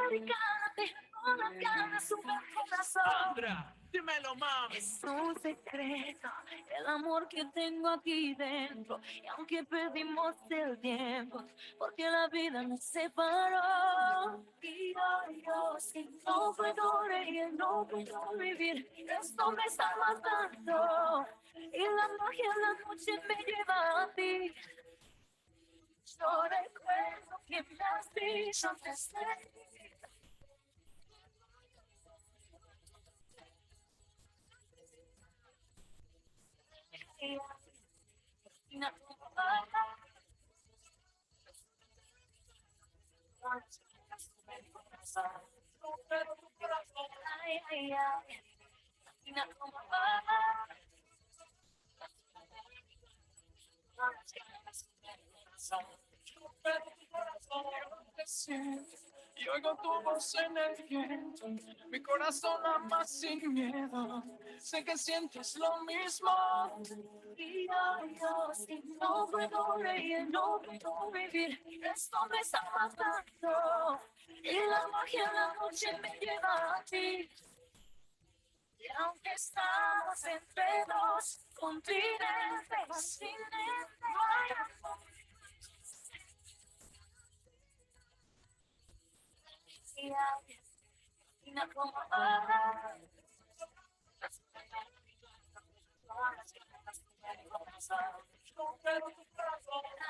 americana, tengo las ganas, sube el corazón. Sandra, dímelo, mami. Es un secreto el amor que tengo aquí dentro. Y aunque perdimos el tiempo, porque la vida nos separó. Y yo, si no puedo reír, no puedo vivir. Esto me está matando. Y la magia de la noche me lleva a ti. Yo recuerdo que me has dicho antes de ir. Y no, ay, ay, ay. Y no, Y oigo tu voz en el viento, mi corazón ama sin miedo. Sé que sientes lo mismo. y yo, si no puedo reír, no puedo vivir. Esto me está matando. Y la magia de la noche me lleva a ti. Y aunque estamos entre dos continentes, no hay amor. Y no como ahora.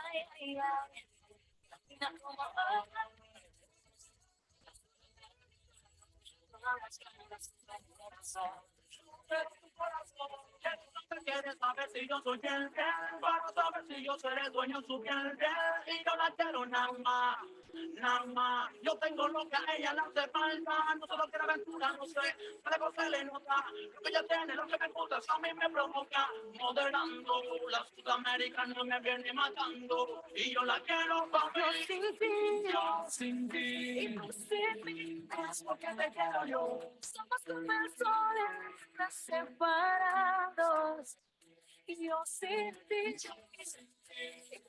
Ay, ay, ay. Y no como ahora. Quieres saber si yo soy fiel, para saber si yo seré dueño de su piel, y yo la quiero nada más, nada más. Yo tengo lo que a ella le hace falta, no solo quiere aventura, no sé, algo se le nota, lo que ella tiene, lo que me gusta, eso a mí me provoca, moderando, la sudamericana me viene matando, y yo la quiero para mí, yo sin ti, Y tú sin mí, es porque te quiero yo. Somos como el sol en las separados. Y yo sin ti, yo sin ti.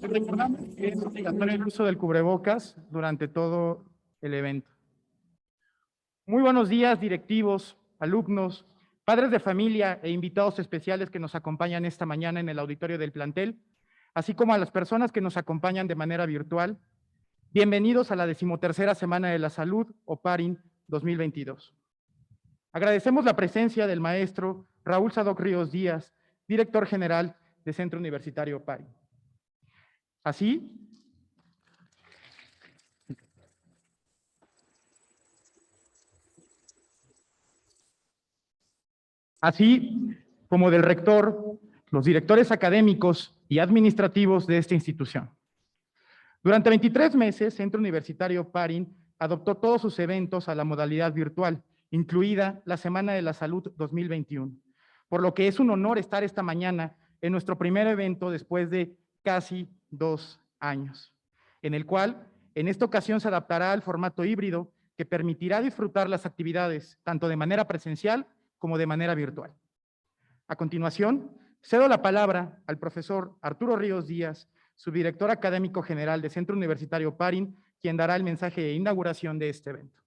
Recordamos que es obligatorio el uso del cubrebocas durante todo el evento. Muy buenos días, directivos, alumnos, padres de familia e invitados especiales que nos acompañan esta mañana en el auditorio del plantel, así como a las personas que nos acompañan de manera virtual. Bienvenidos a la 13ª Semana de la Salud, OPARIN 2022. Agradecemos la presencia del maestro Raúl Sadoc Ríos Díaz, director general del Centro Universitario OPARIN. Así como del rector, los directores académicos y administrativos de esta institución. Durante 23 meses, Centro Universitario OPARIN adoptó todos sus eventos a la modalidad virtual, incluida la Semana de la Salud 2021, por lo que es un honor estar esta mañana en nuestro primer evento después de casi 2 años, en el cual en esta ocasión se adaptará al formato híbrido que permitirá disfrutar las actividades tanto de manera presencial como de manera virtual. A continuación, cedo la palabra al profesor Arturo Ríos Díaz, subdirector académico general de Centro Universitario OPARIN, quien dará el mensaje de inauguración de este evento.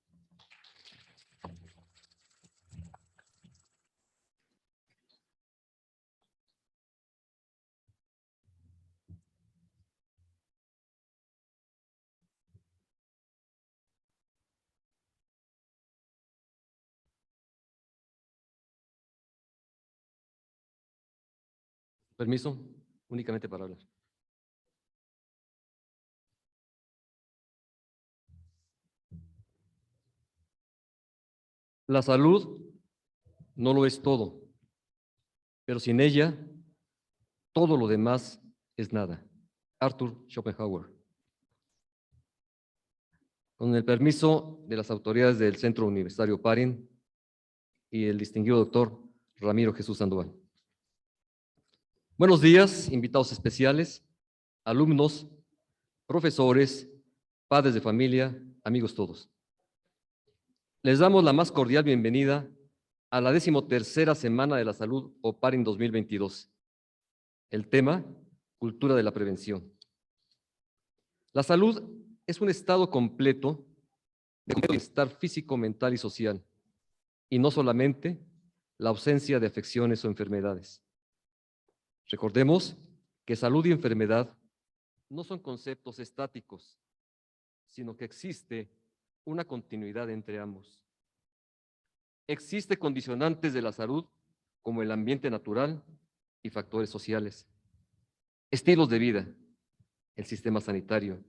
Permiso, únicamente para hablar. La salud no lo es todo, pero sin ella, todo lo demás es nada. Arthur Schopenhauer. Con el permiso de las autoridades del Centro Universitario OPARIN y el distinguido doctor Ramiro Jesús Sandoval. Buenos días, invitados especiales, alumnos, profesores, padres de familia, amigos todos. Les damos la más cordial bienvenida a la 13ª Semana de la Salud OPARIN 2022. El tema, cultura de la prevención. La salud es un estado completo de bienestar físico, mental y social, y no solamente la ausencia de afecciones o enfermedades. Recordemos que salud y enfermedad no son conceptos estáticos, sino que existe una continuidad entre ambos. Existen condicionantes de la salud como el ambiente natural y factores sociales, estilos de vida, el sistema sanitario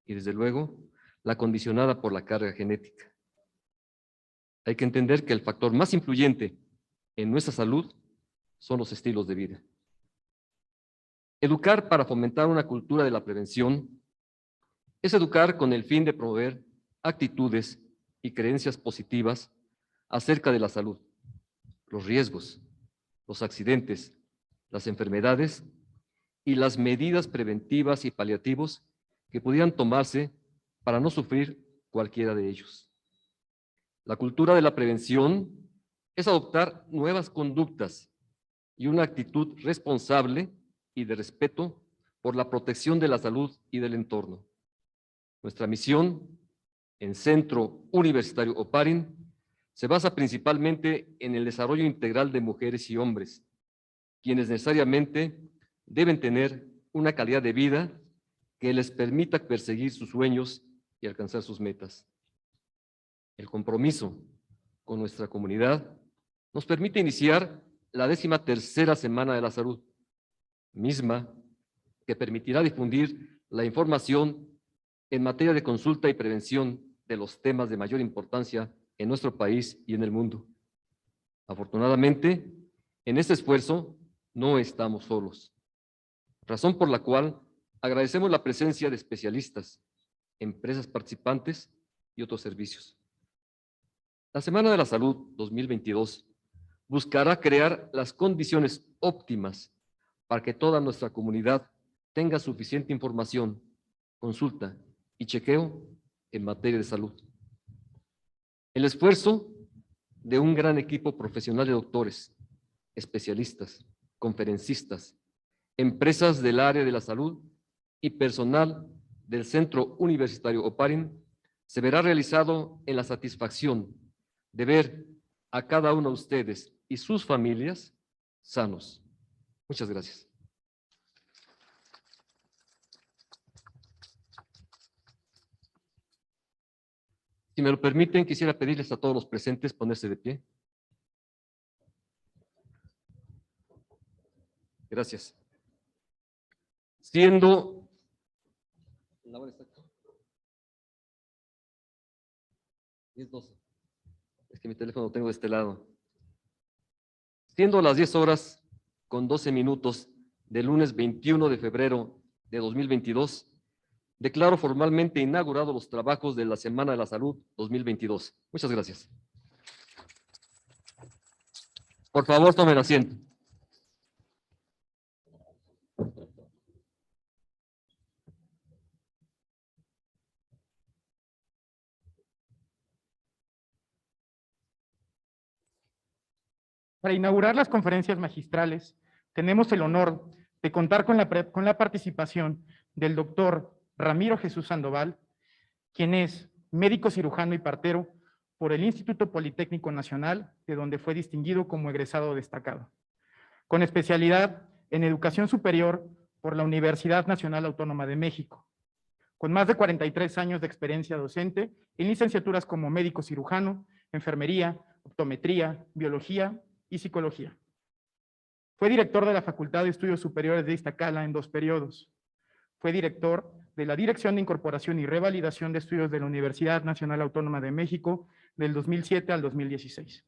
y, desde luego, la condicionada por la carga genética. Hay que entender que el factor más influyente en nuestra salud son los estilos de vida. Educar para fomentar una cultura de la prevención es educar con el fin de promover actitudes y creencias positivas acerca de la salud, los riesgos, los accidentes, las enfermedades y las medidas preventivas y paliativos que pudieran tomarse para no sufrir cualquiera de ellos. La cultura de la prevención es adoptar nuevas conductas y una actitud responsable y de respeto por la protección de la salud y del entorno. Nuestra misión en Centro Universitario OPARIN se basa principalmente en el desarrollo integral de mujeres y hombres, quienes necesariamente deben tener una calidad de vida que les permita perseguir sus sueños y alcanzar sus metas. El compromiso con nuestra comunidad nos permite iniciar la 13ª Semana de la Salud, misma que permitirá difundir la información en materia de consulta y prevención de los temas de mayor importancia en nuestro país y en el mundo. Afortunadamente, en este esfuerzo no estamos solos, razón por la cual agradecemos la presencia de especialistas, empresas participantes y otros servicios. La Semana de la Salud 2022 buscará crear las condiciones óptimas para que toda nuestra comunidad tenga suficiente información, consulta y chequeo en materia de salud. El esfuerzo de un gran equipo profesional de doctores, especialistas, conferencistas, empresas del área de la salud y personal del Centro Universitario Oparin se verá realizado en la satisfacción de ver a cada uno de ustedes y sus familias sanos. Muchas gracias. Si me lo permiten, quisiera pedirles a todos los presentes ponerse de pie. Gracias. Siendo la hora exacta 10:12. Es que mi teléfono lo tengo de este lado. Siendo las 10:12 del lunes 21 de febrero de 2022, declaro formalmente inaugurados los trabajos de la Semana de la Salud 2022. Muchas gracias. Por favor, tomen asiento. Para inaugurar las conferencias magistrales, tenemos el honor de contar con la participación del doctor Ramiro Jesús Sandoval, quien es médico cirujano y partero por el Instituto Politécnico Nacional, de donde fue distinguido como egresado destacado, con especialidad en educación superior por la Universidad Nacional Autónoma de México, con más de 43 años de experiencia docente en licenciaturas como médico cirujano, enfermería, optometría, biología y psicología. Fue director de la Facultad de Estudios Superiores de Iztacala en 2 periodos. Fue director de la Dirección de Incorporación y Revalidación de Estudios de la Universidad Nacional Autónoma de México del 2007 al 2016.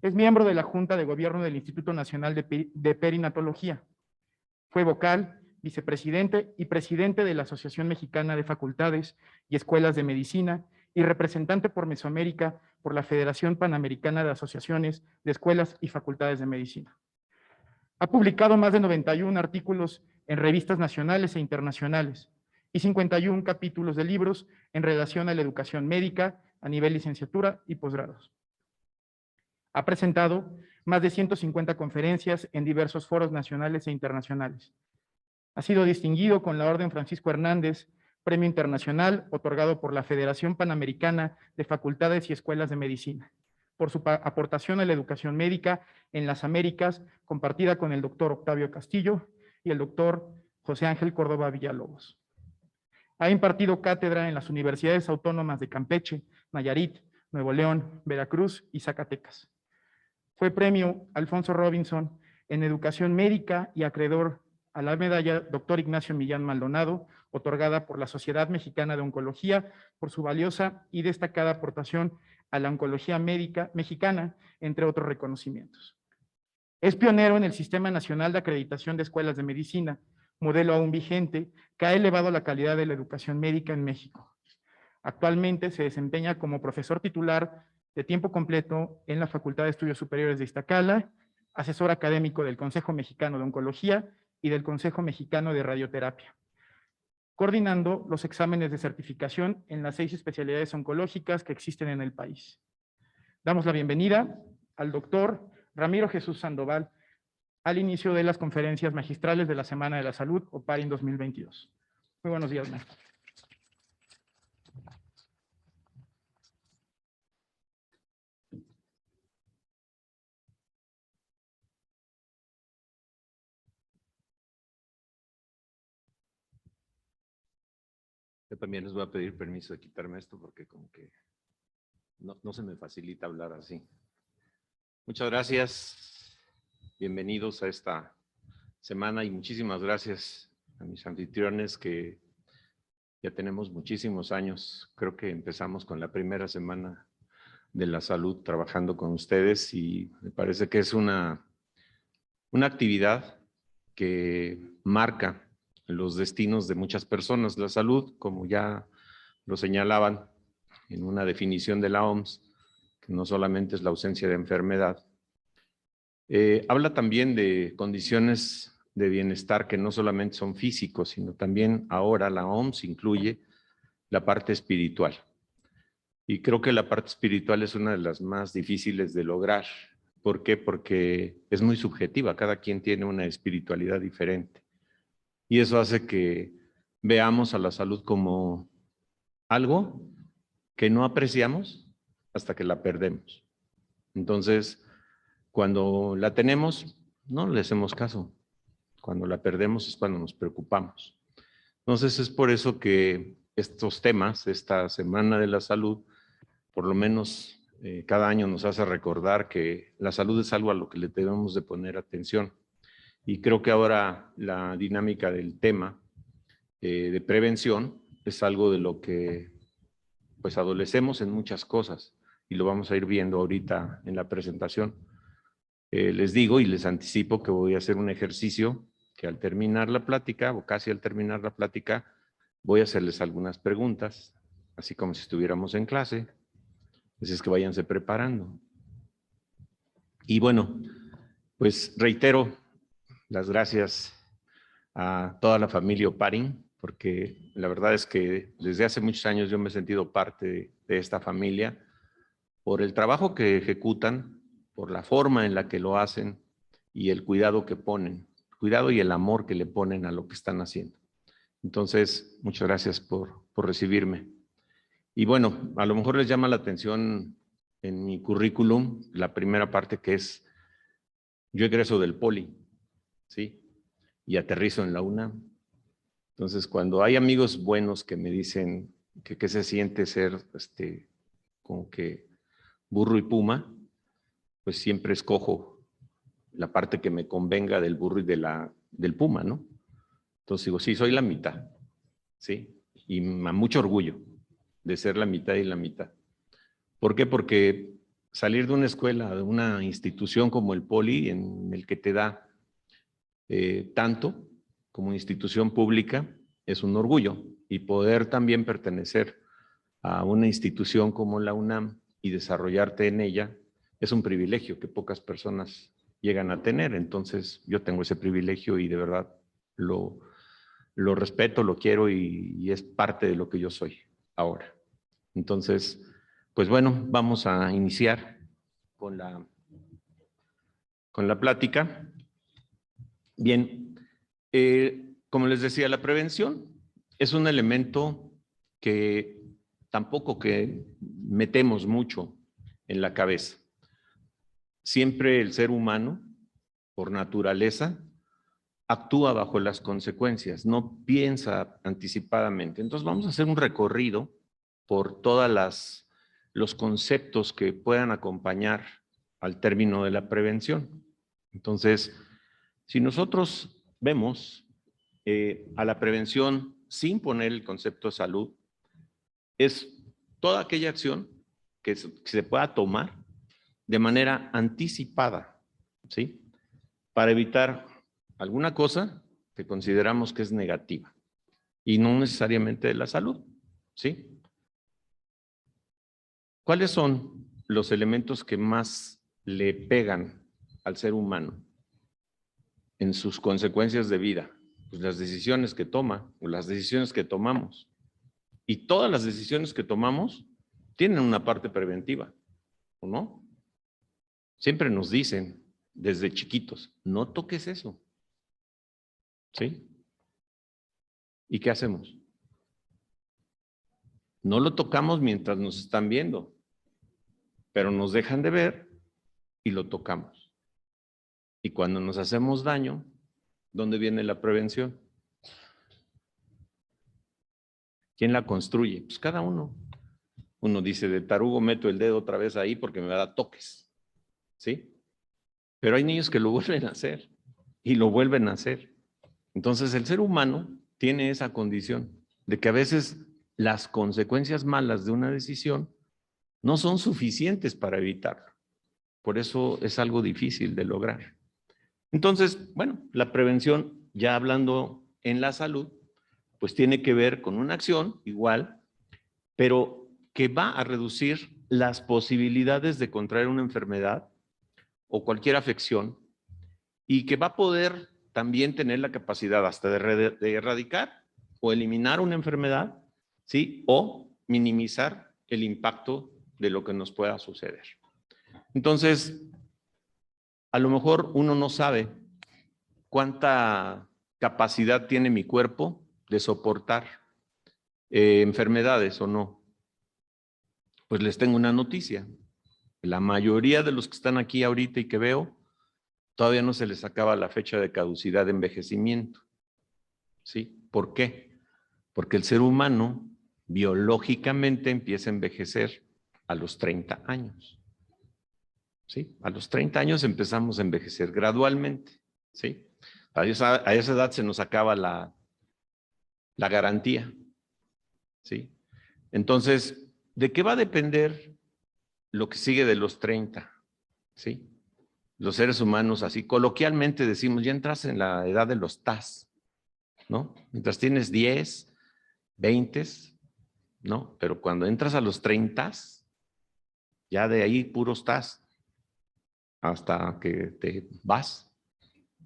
Es miembro de la Junta de Gobierno del Instituto Nacional de Perinatología. Fue vocal, vicepresidente y presidente de la Asociación Mexicana de Facultades y Escuelas de Medicina y representante por Mesoamérica por la Federación Panamericana de Asociaciones de Escuelas y Facultades de Medicina. Ha publicado más de 91 artículos en revistas nacionales e internacionales y 51 capítulos de libros en relación a la educación médica a nivel licenciatura y posgrados. Ha presentado más de 150 conferencias en diversos foros nacionales e internacionales. Ha sido distinguido con la Orden Francisco Hernández, Premio Internacional otorgado por la Federación Panamericana de Facultades y Escuelas de Medicina, por su aportación a la educación médica en las Américas, compartida con el doctor Octavio Castillo y el doctor José Ángel Córdoba Villalobos. Ha impartido cátedra en las universidades autónomas de Campeche, Nayarit, Nuevo León, Veracruz y Zacatecas. Fue premio Alfonso Robinson en educación médica y acreedor a la medalla Dr. Ignacio Millán Maldonado, otorgada por la Sociedad Mexicana de Oncología por su valiosa y destacada aportación a la oncología médica mexicana, entre otros reconocimientos. Es pionero en el Sistema Nacional de Acreditación de Escuelas de Medicina, modelo aún vigente, que ha elevado la calidad de la educación médica en México. Actualmente se desempeña como profesor titular de tiempo completo en la Facultad de Estudios Superiores de Iztacala, asesor académico del Consejo Mexicano de Oncología y del Consejo Mexicano de Radioterapia, coordinando los exámenes de certificación en las 6 especialidades oncológicas que existen en el país. Damos la bienvenida al doctor Ramiro Jesús Sandoval al inicio de las conferencias magistrales de la Semana de la Salud, Oparin 2022. Muy buenos días, maestro. Yo también les voy a pedir permiso de quitarme esto porque como que no se me facilita hablar así. Muchas gracias. Bienvenidos a esta semana y muchísimas gracias a mis anfitriones que ya tenemos muchísimos años. Creo que empezamos con la primera semana de la salud trabajando con ustedes y me parece que es una actividad que marca los destinos de muchas personas. La salud, como ya lo señalaban en una definición de la OMS, que no solamente es la ausencia de enfermedad, habla también de condiciones de bienestar que no solamente son físicos, sino también ahora la OMS incluye la parte espiritual. Y creo que la parte espiritual es una de las más difíciles de lograr. ¿Por qué? Porque es muy subjetiva, cada quien tiene una espiritualidad diferente. Y eso hace que veamos a la salud como algo que no apreciamos hasta que la perdemos. Entonces, cuando la tenemos, no le hacemos caso. Cuando la perdemos es cuando nos preocupamos. Entonces, es por eso que estos temas, esta Semana de la Salud, por lo menos cada año nos hace recordar que la salud es algo a lo que le debemos de poner atención. Y creo que ahora la dinámica del tema de prevención es algo de lo que pues adolecemos en muchas cosas y lo vamos a ir viendo ahorita en la presentación. Les digo y les anticipo que voy a hacer un ejercicio que al terminar la plática o casi al terminar la plática voy a hacerles algunas preguntas, así como si estuviéramos en clase. Así es que váyanse preparando. Y bueno, pues reitero las gracias a toda la familia Oparin, porque la verdad es que desde hace muchos años yo me he sentido parte de esta familia por el trabajo que ejecutan, por la forma en la que lo hacen y el cuidado que ponen, cuidado y el amor que le ponen a lo que están haciendo. Entonces, muchas gracias por recibirme. Y bueno, a lo mejor les llama la atención en mi currículum la primera parte que es, yo egreso del Poli, ¿sí? Y aterrizo en la UNAM. Entonces, cuando hay amigos buenos que me dicen que se siente ser como que burro y puma, pues siempre escojo la parte que me convenga del burro y del puma, ¿no? Entonces digo, sí, soy la mitad, ¿sí? Y a mucho orgullo de ser la mitad y la mitad. ¿Por qué? Porque salir de una escuela, de una institución como el Poli, en el que te da tanto como institución pública, es un orgullo. Y poder también pertenecer a una institución como la UNAM y desarrollarte en ella es un privilegio que pocas personas llegan a tener. Entonces yo tengo ese privilegio y de verdad lo respeto, lo quiero y es parte de lo que yo soy ahora. Entonces, pues bueno, vamos a iniciar con la plática. Bien, como les decía, la prevención es un elemento que tampoco que metemos mucho en la cabeza. Siempre el ser humano, por naturaleza, actúa bajo las consecuencias, no piensa anticipadamente. Entonces vamos a hacer un recorrido por todos los conceptos que puedan acompañar al término de la prevención. Entonces, si nosotros vemos a la prevención sin poner el concepto de salud, es toda aquella acción que se pueda tomar de manera anticipada, ¿sí? Para evitar alguna cosa que consideramos que es negativa y no necesariamente de la salud, ¿sí? ¿Cuáles son los elementos que más le pegan al ser humano en sus consecuencias de vida? Pues las decisiones que toma o las decisiones que tomamos. Y todas las decisiones que tomamos tienen una parte preventiva, ¿o no? Siempre nos dicen desde chiquitos, no toques eso. ¿Sí? ¿Y qué hacemos? No lo tocamos mientras nos están viendo, pero nos dejan de ver y lo tocamos. Y cuando nos hacemos daño, ¿dónde viene la prevención? ¿Quién la construye? Pues cada uno. Uno dice, de tarugo meto el dedo otra vez ahí porque me da toques, ¿sí? Pero hay niños que lo vuelven a hacer y lo vuelven a hacer. Entonces el ser humano tiene esa condición de que a veces las consecuencias malas de una decisión no son suficientes para evitarlo. Por eso es algo difícil de lograr. Entonces, bueno, la prevención, ya hablando en la salud, pues tiene que ver con una acción igual, pero que va a reducir las posibilidades de contraer una enfermedad o cualquier afección y que va a poder también tener la capacidad hasta de erradicar o eliminar una enfermedad, ¿sí? O minimizar el impacto de lo que nos pueda suceder. Entonces, a lo mejor uno no sabe cuánta capacidad tiene mi cuerpo de soportar enfermedades o no. Pues les tengo una noticia. La mayoría de los que están aquí ahorita y que veo, todavía no se les acaba la fecha de caducidad de envejecimiento. ¿Sí? ¿Por qué? Porque el ser humano biológicamente empieza a envejecer a los 30 años. ¿Sí? A los 30 años empezamos a envejecer gradualmente. ¿Sí? A esa edad se nos acaba la garantía. ¿Sí? Entonces, ¿de qué va a depender lo que sigue de los 30? ¿Sí? Los seres humanos, así coloquialmente decimos, ya entras en la edad de los TAS, ¿no? Mientras tienes 10, 20, ¿no? Pero cuando entras a los 30, ya de ahí puros TAS, hasta que te vas.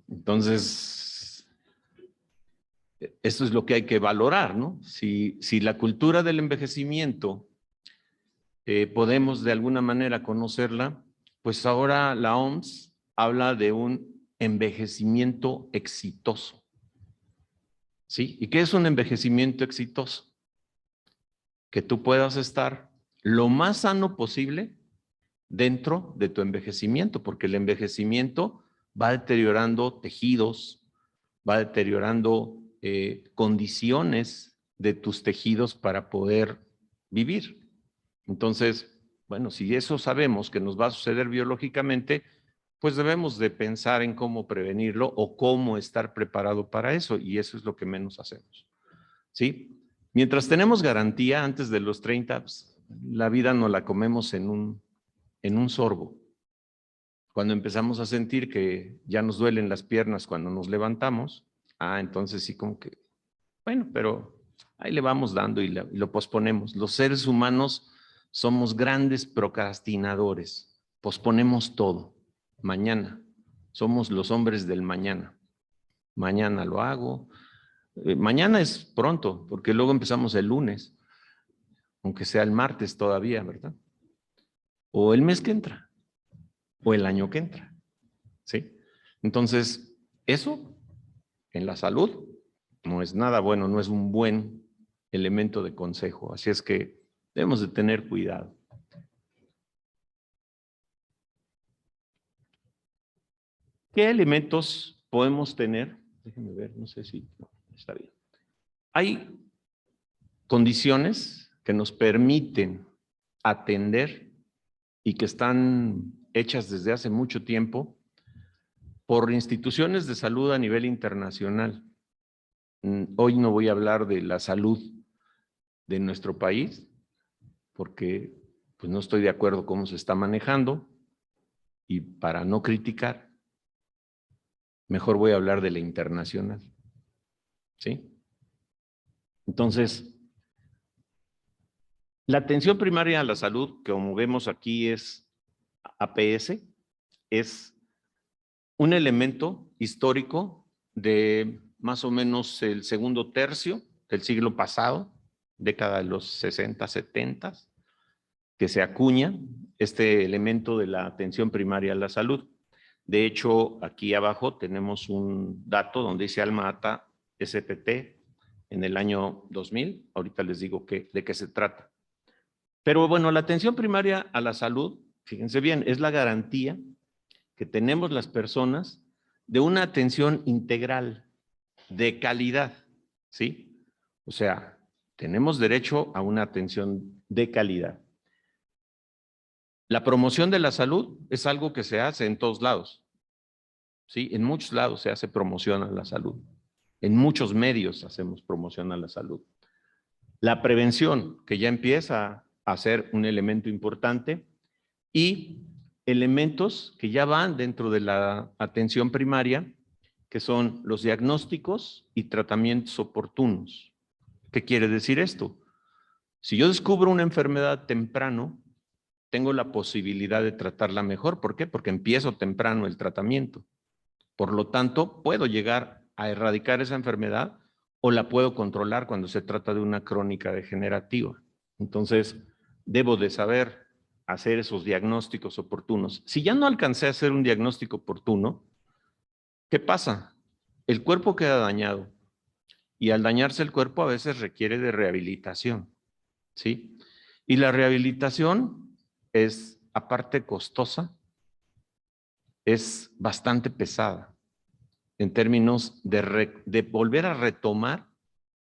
Entonces, esto es lo que hay que valorar, ¿no? Si la cultura del envejecimiento podemos de alguna manera conocerla, pues ahora la OMS habla de un envejecimiento exitoso. ¿Sí? ¿Y qué es un envejecimiento exitoso? Que tú puedas estar lo más sano posible dentro de tu envejecimiento, porque el envejecimiento va deteriorando tejidos, va deteriorando condiciones de tus tejidos para poder vivir. Entonces, bueno, si eso sabemos que nos va a suceder biológicamente, pues debemos de pensar en cómo prevenirlo o cómo estar preparado para eso, y eso es lo que menos hacemos. ¿Sí? Mientras tenemos garantía antes de los 30, pues, la vida nos la comemos en un sorbo. Cuando empezamos a sentir que ya nos duelen las piernas cuando nos levantamos, entonces sí como que, bueno, pero ahí le vamos dando y lo posponemos. Los seres humanos somos grandes procrastinadores, posponemos todo. Mañana, somos los hombres del mañana. Mañana lo hago. Mañana es pronto, porque luego empezamos el lunes, aunque sea el martes todavía, ¿verdad? O el mes que entra, o el año que entra, ¿sí? Entonces, eso en la salud no es nada bueno, no es un buen elemento de consejo, así es que debemos de tener cuidado. ¿Qué elementos podemos tener? Déjenme ver, no sé si está bien. Hay condiciones que nos permiten atender y que están hechas desde hace mucho tiempo por instituciones de salud a nivel internacional. Hoy no voy a hablar de la salud de nuestro país, porque pues, no estoy de acuerdo cómo se está manejando, y para no criticar, mejor voy a hablar de la internacional. ¿Sí? Entonces, la atención primaria a la salud, que como vemos aquí es APS, es un elemento histórico de más o menos el segundo tercio del siglo pasado, década de los 60, 70, que se acuña este elemento de la atención primaria a la salud. De hecho, aquí abajo tenemos un dato donde dice Alma Ata SPT en el año 2000. Ahorita les digo de qué se trata. Pero bueno, la atención primaria a la salud, fíjense bien, es la garantía que tenemos las personas de una atención integral, de calidad, ¿sí? O sea, Tenemos derecho a una atención de calidad. La promoción de la salud es algo que se hace en todos lados. ¿Sí? En muchos lados se hace promoción a la salud. En muchos medios hacemos promoción a la salud. La prevención, que ya empieza a ser un elemento importante, y elementos que ya van dentro de la atención primaria, que son los diagnósticos y tratamientos oportunos. ¿Qué quiere decir esto? Si yo descubro una enfermedad temprano, tengo la posibilidad de tratarla mejor. ¿Por qué? Porque empiezo temprano el tratamiento. Por lo tanto, puedo llegar a erradicar esa enfermedad o la puedo controlar cuando se trata de una crónica degenerativa. Entonces, debo de saber hacer esos diagnósticos oportunos. Si ya no alcancé a hacer un diagnóstico oportuno, ¿qué pasa? El cuerpo queda dañado y al dañarse el cuerpo a veces requiere de rehabilitación, ¿sí? Y la rehabilitación es, aparte costosa, es bastante pesada en términos de volver a retomar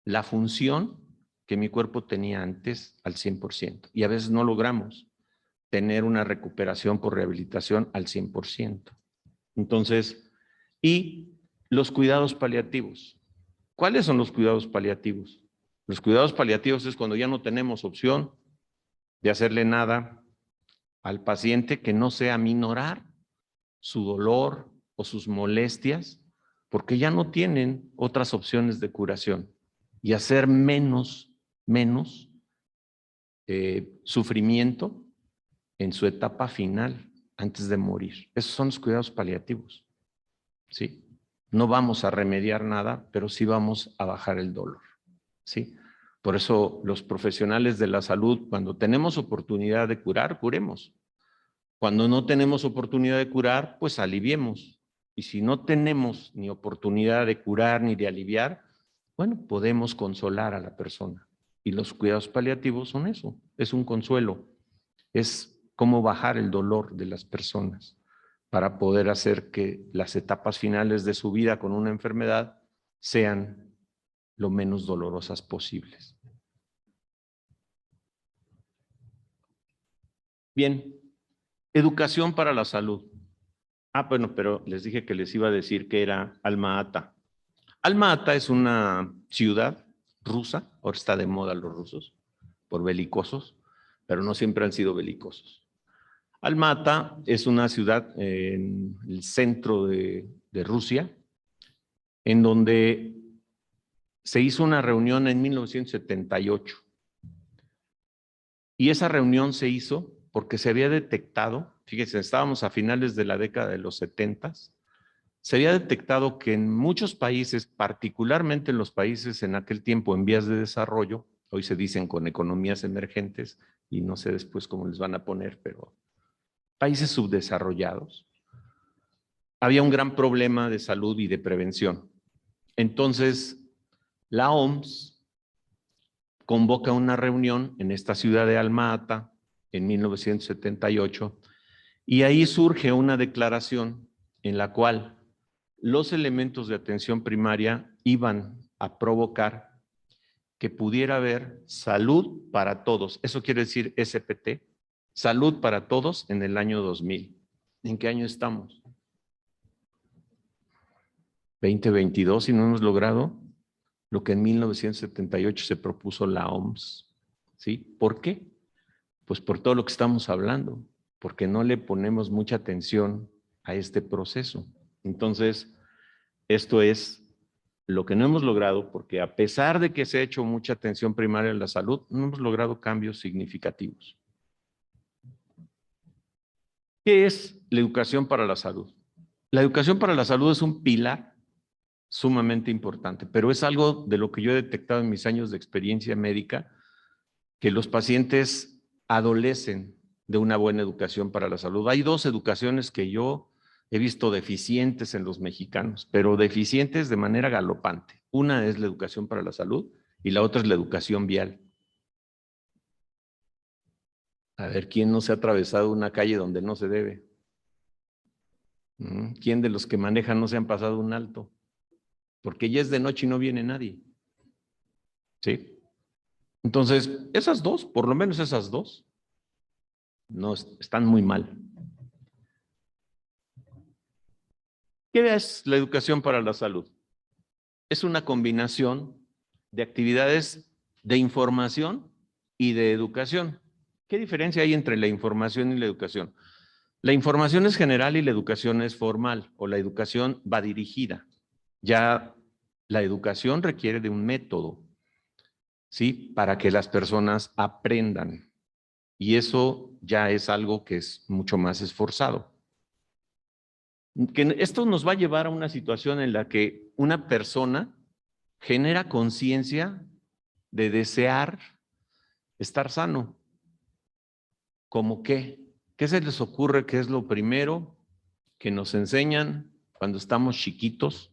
la función que mi cuerpo tenía antes al 100%. Y a veces no logramos tener una recuperación por rehabilitación al 100%. Entonces, y los cuidados paliativos. ¿Cuáles son los cuidados paliativos? Los cuidados paliativos es cuando ya no tenemos opción de hacerle nada al paciente que no sea minorar su dolor o sus molestias, porque ya no tienen otras opciones de curación, y hacer menos sufrimiento en su etapa final, antes de morir. Esos son los cuidados paliativos, ¿sí? No vamos a remediar nada, pero sí vamos a bajar el dolor, ¿sí? Por eso los profesionales de la salud, cuando tenemos oportunidad de curar, curemos. Cuando no tenemos oportunidad de curar, pues aliviemos. Y si no tenemos ni oportunidad de curar ni de aliviar, bueno, podemos consolar a la persona. Y los cuidados paliativos son eso, es un consuelo, es cómo bajar el dolor de las personas para poder hacer que las etapas finales de su vida con una enfermedad sean lo menos dolorosas posibles. Bien, educación para la salud. Bueno, pero les dije que les iba a decir que era Alma-Ata. Alma-Ata es una ciudad rusa, ahora está de moda los rusos, por belicosos, pero no siempre han sido belicosos. Alma-Ata es una ciudad en el centro de Rusia, en donde se hizo una reunión en 1978. Y esa reunión se hizo porque se había detectado, fíjense, estábamos a finales de la década de los 70, se había detectado que en muchos países, particularmente en los países en aquel tiempo en vías de desarrollo, hoy se dicen con economías emergentes, y no sé después cómo les van a poner, pero países subdesarrollados, había un gran problema de salud y de prevención. Entonces, la OMS convoca una reunión en esta ciudad de Alma-Ata en 1978, y ahí surge una declaración en la cual los elementos de atención primaria iban a provocar que pudiera haber salud para todos. Eso quiere decir SPT, salud para todos en el año 2000. ¿En qué año estamos? 2022, y no hemos logrado lo que en 1978 se propuso la OMS. ¿Sí? ¿Por qué? Pues por todo lo que estamos hablando, porque no le ponemos mucha atención a este proceso. Entonces, esto es lo que no hemos logrado, porque a pesar de que se ha hecho mucha atención primaria en la salud, no hemos logrado cambios significativos. ¿Qué es la educación para la salud? La educación para la salud es un pilar sumamente importante, pero es algo de lo que yo he detectado en mis años de experiencia médica, que los pacientes adolecen de una buena educación para la salud. Hay dos educaciones que yo he visto deficientes en los mexicanos, pero deficientes de manera galopante. Una es la educación para la salud y la otra es la educación vial. A ver, ¿quién no se ha atravesado una calle donde no se debe? ¿Quién de los que manejan no se han pasado un alto? Porque ya es de noche y no viene nadie. ¿Sí? Entonces, esas dos, por lo menos esas dos, no están muy mal. ¿Qué es la educación para la salud? Es una combinación de actividades de información y de educación. ¿Qué diferencia hay entre la información y la educación? La información es general y la educación es formal, o la educación va dirigida. Ya la educación requiere de un método, ¿sí? Para que las personas aprendan. Y eso ya es algo que es mucho más esforzado. Que esto nos va a llevar a una situación en la que una persona genera conciencia de desear estar sano. ¿Cómo qué? ¿Qué se les ocurre que es lo primero que nos enseñan cuando estamos chiquitos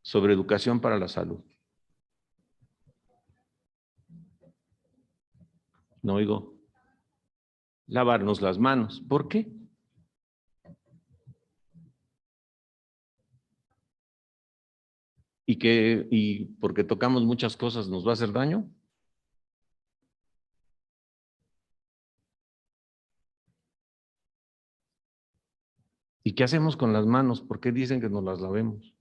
sobre educación para la salud? No oigo. Lavarnos las manos. ¿Por qué? ¿Y porque tocamos muchas cosas nos va a hacer daño? ¿Y qué hacemos con las manos? ¿Por qué dicen que nos las lavemos?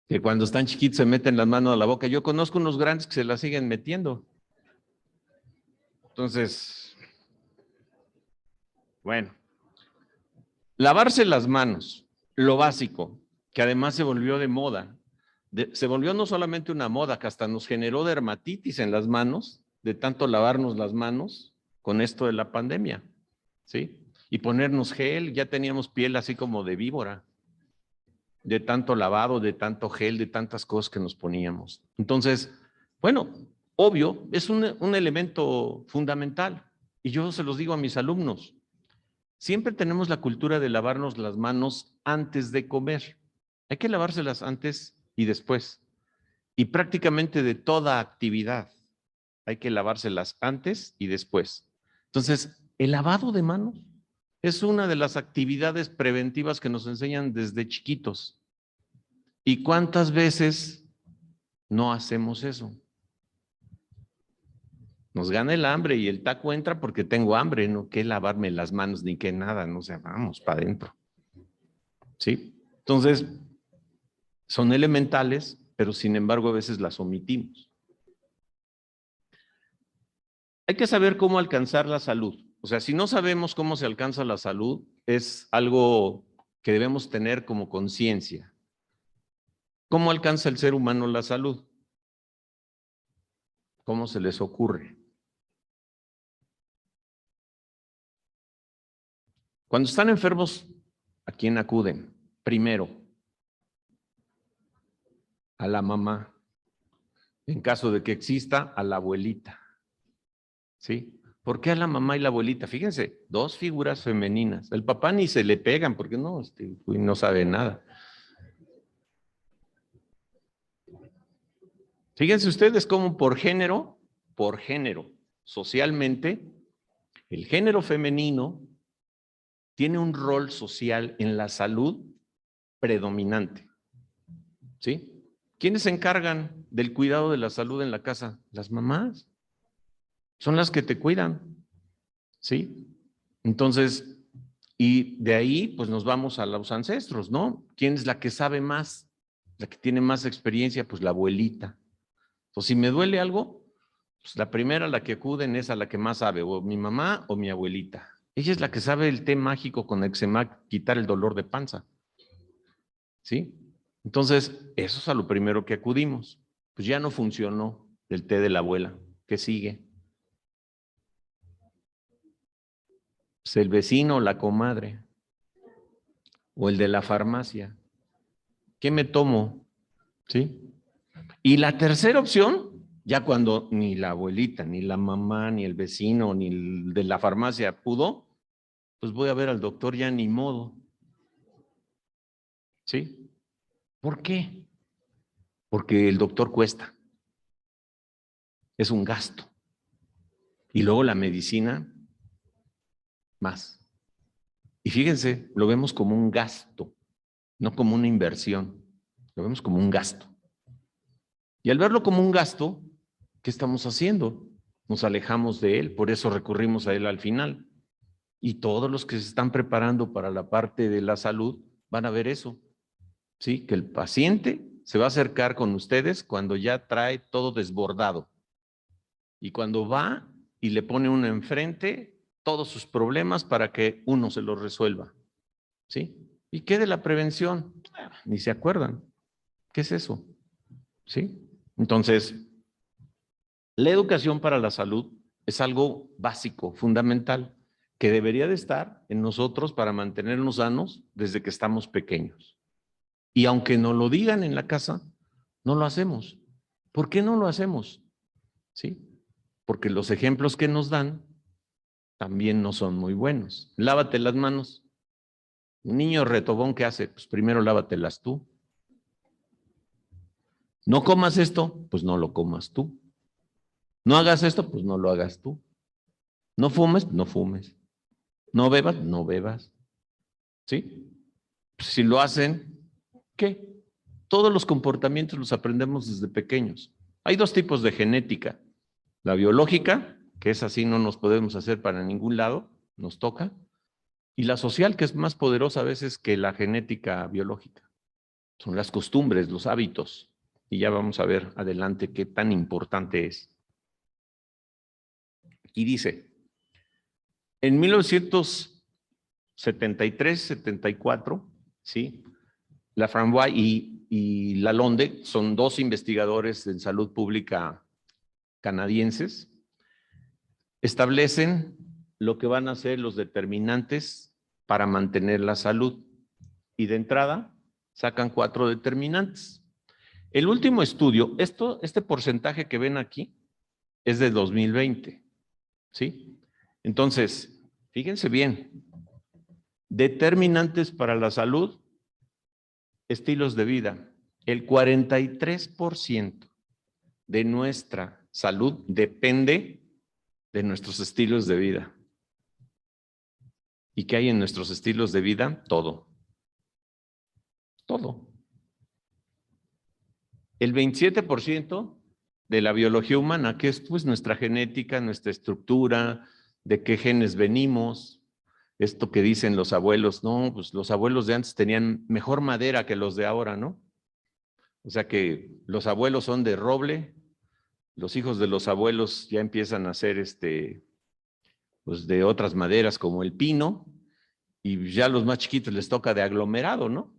Que cuando están chiquitos se meten las manos a la boca. Yo conozco unos grandes que se las siguen metiendo. Entonces, bueno, lavarse las manos, lo básico, que además se volvió de moda. Se volvió no solamente una moda, que hasta nos generó dermatitis en las manos, de tanto lavarnos las manos con esto de la pandemia, ¿sí? Y ponernos gel, ya teníamos piel así como de víbora, de tanto lavado, de tanto gel, de tantas cosas que nos poníamos. Entonces, bueno, obvio, es un elemento fundamental. Y yo se los digo a mis alumnos, siempre tenemos la cultura de lavarnos las manos antes de comer. Hay que lavárselas antes y después. Y prácticamente de toda actividad hay que lavárselas antes y después. Entonces, el lavado de manos es una de las actividades preventivas que nos enseñan desde chiquitos. ¿Y cuántas veces no hacemos eso? Nos gana el hambre y el taco entra porque tengo hambre, no que lavarme las manos ni que nada, no sé, vamos para adentro. ¿Sí? Entonces, son elementales, pero sin embargo a veces las omitimos. Hay que saber cómo alcanzar la salud. O sea, si no sabemos cómo se alcanza la salud, es algo que debemos tener como conciencia. ¿Cómo alcanza el ser humano la salud? ¿Cómo se les ocurre? Cuando están enfermos, ¿a quién acuden? Primero, a la mamá. En caso de que exista, a la abuelita. ¿Sí? ¿Por qué a la mamá y la abuelita? Fíjense, dos figuras femeninas. El papá ni se le pegan porque no sabe nada. Fíjense ustedes cómo por género, socialmente, el género femenino tiene un rol social en la salud predominante. ¿Sí? ¿Quiénes se encargan del cuidado de la salud en la casa? Las mamás. Son las que te cuidan. ¿Sí? Entonces, y de ahí, pues nos vamos a los ancestros, ¿no? ¿Quién es la que sabe más? La que tiene más experiencia, pues la abuelita. Entonces, si me duele algo, pues la primera a la que acuden es a la que más sabe, o mi mamá o mi abuelita. Ella es la que sabe el té mágico con el que se va a quitar el dolor de panza. ¿Sí? Entonces, eso es a lo primero que acudimos. Pues ya no funcionó el té de la abuela. ¿Qué sigue? Pues el vecino o la comadre. O el de la farmacia. ¿Qué me tomo? ¿Sí? Y la tercera opción, ya cuando ni la abuelita, ni la mamá, ni el vecino, ni el de la farmacia pudo, pues voy a ver al doctor ya ni modo. ¿Sí? ¿Por qué? Porque el doctor cuesta. Es un gasto. Y luego la medicina, más. Y fíjense, lo vemos como un gasto, no como una inversión. Lo vemos como un gasto. Y al verlo como un gasto, ¿qué estamos haciendo? Nos alejamos de él, por eso recurrimos a él al final. Y todos los que se están preparando para la parte de la salud van a ver eso. ¿Sí? Que el paciente se va a acercar con ustedes cuando ya trae todo desbordado. Y cuando va y le pone uno enfrente todos sus problemas para que uno se los resuelva. ¿Sí? ¿Y qué de la prevención? Ni se acuerdan. ¿Qué es eso? ¿Sí? Entonces, la educación para la salud es algo básico, fundamental, que debería de estar en nosotros para mantenernos sanos desde que estamos pequeños. Y aunque nos lo digan en la casa, no lo hacemos. ¿Por qué no lo hacemos? ¿Sí? Porque los ejemplos que nos dan también no son muy buenos. Lávate las manos. Un niño retobón, ¿qué hace? Pues primero lávatelas tú. No comas esto, pues no lo comas tú. No hagas esto, pues no lo hagas tú. No fumes, no fumes. No bebas, no bebas. ¿Sí? Pues si lo hacen, ¿qué? Todos los comportamientos los aprendemos desde pequeños. Hay dos tipos de genética. La biológica, que es así, no nos podemos hacer para ningún lado, nos toca. Y la social, que es más poderosa a veces que la genética biológica. Son las costumbres, los hábitos. Y ya vamos a ver adelante qué tan importante es. Y dice, en 1973-74, ¿sí? La Framboise y Lalonde son dos investigadores en salud pública canadienses, establecen lo que van a ser los determinantes para mantener la salud. Y de entrada sacan 4 determinantes. El último estudio, este porcentaje que ven aquí es de 2020, ¿sí? Entonces, fíjense bien, determinantes para la salud, estilos de vida. El 43% de nuestra salud depende de nuestros estilos de vida. ¿Y qué hay en nuestros estilos de vida? Todo. Todo. El 27% de la biología humana, que es pues nuestra genética, nuestra estructura, de qué genes venimos, esto que dicen los abuelos, no, pues los abuelos de antes tenían mejor madera que los de ahora, ¿no? O sea que los abuelos son de roble, los hijos de los abuelos ya empiezan a ser pues de otras maderas como el pino, y ya a los más chiquitos les toca de aglomerado, ¿no?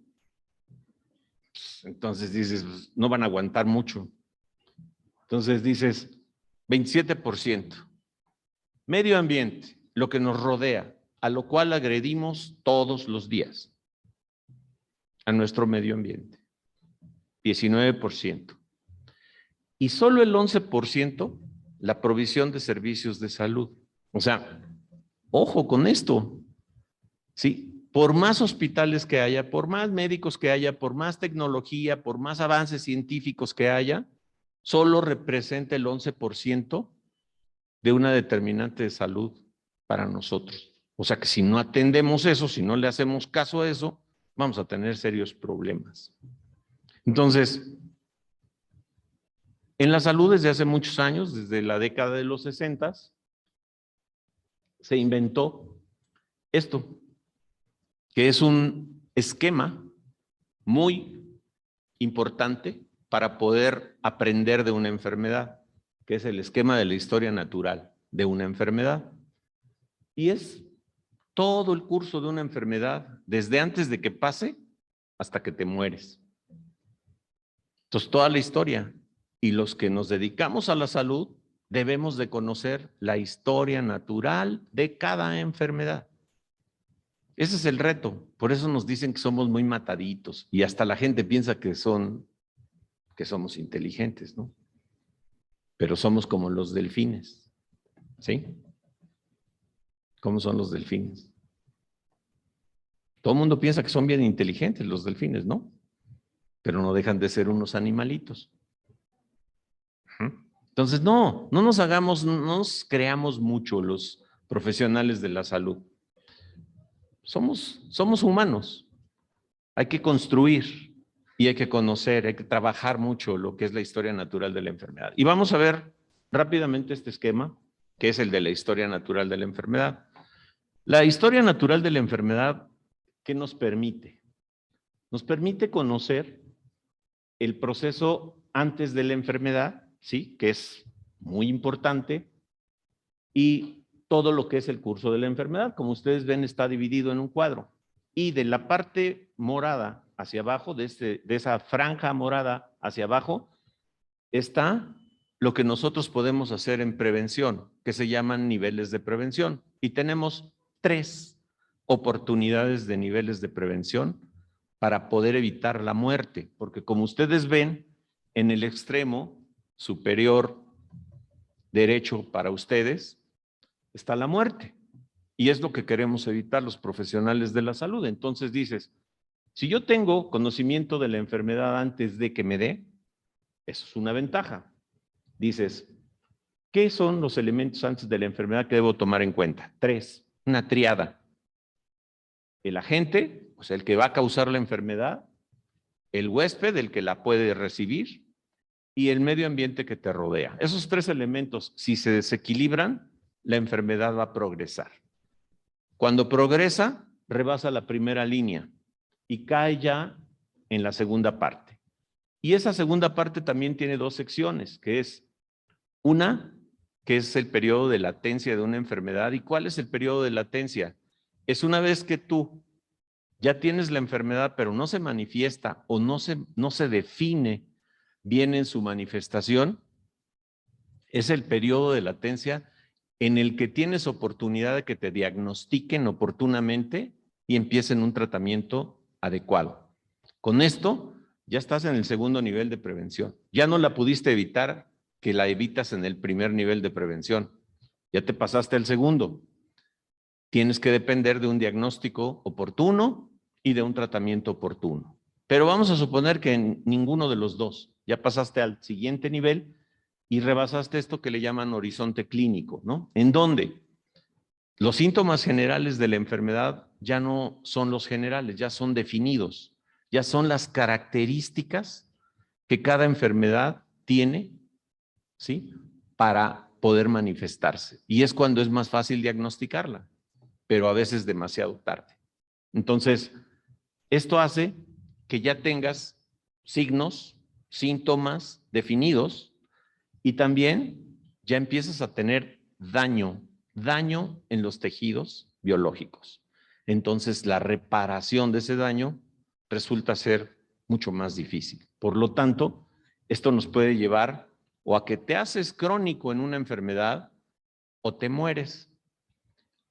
Entonces dices, pues, no van a aguantar mucho. Entonces dices, 27%. Medio ambiente, lo que nos rodea, a lo cual agredimos todos los días, a nuestro medio ambiente. 19%. Y solo el 11% la provisión de servicios de salud. O sea, ojo con esto. Sí, por más hospitales que haya, por más médicos que haya, por más tecnología, por más avances científicos que haya, solo representa el 11% de una determinante de salud para nosotros. O sea que si no atendemos eso, si no le hacemos caso a eso, vamos a tener serios problemas. Entonces, en la salud desde hace muchos años, desde la década de los 60, se inventó esto, que es un esquema muy importante para poder aprender de una enfermedad, que es el esquema de la historia natural de una enfermedad. Y es todo el curso de una enfermedad, desde antes de que pase hasta que te mueres. Entonces, toda la historia. Y los que nos dedicamos a la salud debemos de conocer la historia natural de cada enfermedad. Ese es el reto. Por eso nos dicen que somos muy mataditos y hasta la gente piensa que somos inteligentes, ¿no? Pero somos como los delfines, ¿sí? ¿Cómo son los delfines? Todo el mundo piensa que son bien inteligentes los delfines, ¿no? Pero no dejan de ser unos animalitos. Entonces, no nos creamos mucho los profesionales de la salud. Somos humanos. Hay que construir. y hay que conocer, hay que trabajar mucho lo que es la historia natural de la enfermedad. Y vamos a ver rápidamente este esquema, que es el de la historia natural de la enfermedad. La historia natural de la enfermedad, ¿qué nos permite? Nos permite conocer el proceso antes de la enfermedad, ¿sí? Que es muy importante, y todo lo que es el curso de la enfermedad. Como ustedes ven, está dividido en un cuadro. Y de la parte morada hacia abajo, de esa franja morada hacia abajo, está lo que nosotros podemos hacer en prevención, que se llaman niveles de prevención. Y tenemos 3 oportunidades de niveles de prevención para poder evitar la muerte, porque como ustedes ven, en el extremo superior derecho para ustedes está la muerte. Y es lo que queremos evitar los profesionales de la salud. Entonces dices, si yo tengo conocimiento de la enfermedad antes de que me dé, eso es una ventaja. Dices, ¿qué son los elementos antes de la enfermedad que debo tomar en cuenta? 3, una triada. El agente, o sea, el que va a causar la enfermedad, el huésped, el que la puede recibir, y el medio ambiente que te rodea. Esos 3 elementos, si se desequilibran, la enfermedad va a progresar. Cuando progresa, rebasa la primera línea y cae ya en la segunda parte. Y esa segunda parte también tiene 2 secciones, que es una, que es el periodo de latencia de una enfermedad. ¿Y cuál es el periodo de latencia? Es una vez que tú ya tienes la enfermedad, pero no se manifiesta o no se define bien en su manifestación, es el periodo de latencia en el que tienes oportunidad de que te diagnostiquen oportunamente y empiecen un tratamiento adecuado. Con esto ya estás en el segundo nivel de prevención. Ya no la pudiste evitar, que la evitas en el primer nivel de prevención. Ya te pasaste al segundo. Tienes que depender de un diagnóstico oportuno y de un tratamiento oportuno. Pero vamos a suponer que en ninguno de los dos. Ya pasaste al siguiente nivel y rebasaste esto que le llaman horizonte clínico, ¿no? ¿En dónde? Los síntomas generales de la enfermedad ya no son los generales, ya son definidos, ya son las características que cada enfermedad tiene, ¿sí? Para poder manifestarse. Y es cuando es más fácil diagnosticarla, pero a veces demasiado tarde. Entonces, esto hace que ya tengas signos, síntomas definidos, y también ya empiezas a tener daño en los tejidos biológicos. Entonces, la reparación de ese daño resulta ser mucho más difícil. Por lo tanto, esto nos puede llevar o a que te haces crónico en una enfermedad o te mueres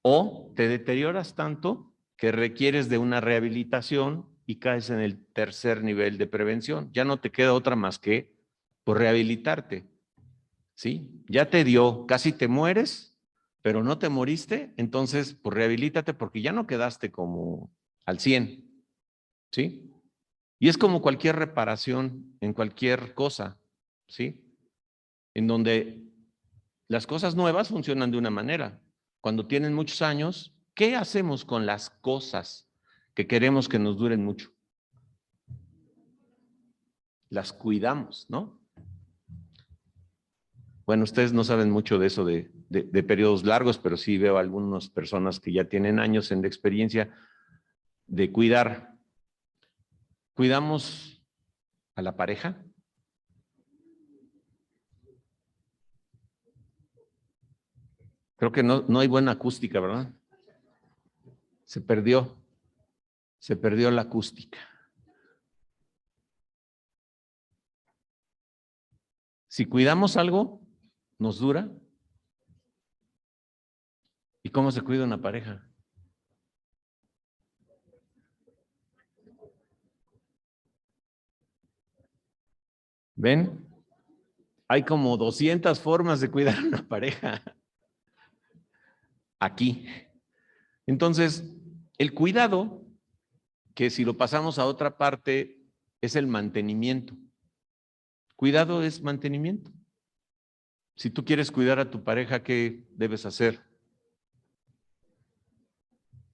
o te deterioras tanto que requieres de una rehabilitación y caes en el tercer nivel de prevención. Ya no te queda otra más que por rehabilitarte. ¿Sí? Ya te dio, casi te mueres, pero no te moriste, entonces pues rehabilítate porque ya no quedaste como al 100, ¿sí? Y es como cualquier reparación en cualquier cosa, ¿sí? En donde las cosas nuevas funcionan de una manera. Cuando tienen muchos años, ¿qué hacemos con las cosas que queremos que nos duren mucho? Las cuidamos, ¿no? Bueno, ustedes no saben mucho de eso de periodos largos, pero sí veo algunas personas que ya tienen años en la experiencia de cuidar. ¿Cuidamos a la pareja? Creo que no hay buena acústica, ¿verdad? Se perdió la acústica. Si cuidamos algo, nos dura. ¿Y cómo se cuida una pareja? ¿Ven? Hay como 200 formas de cuidar a una pareja aquí. Entonces, el cuidado, que si lo pasamos a otra parte, es el mantenimiento. Cuidado es mantenimiento. Si tú quieres cuidar a tu pareja, ¿qué debes hacer?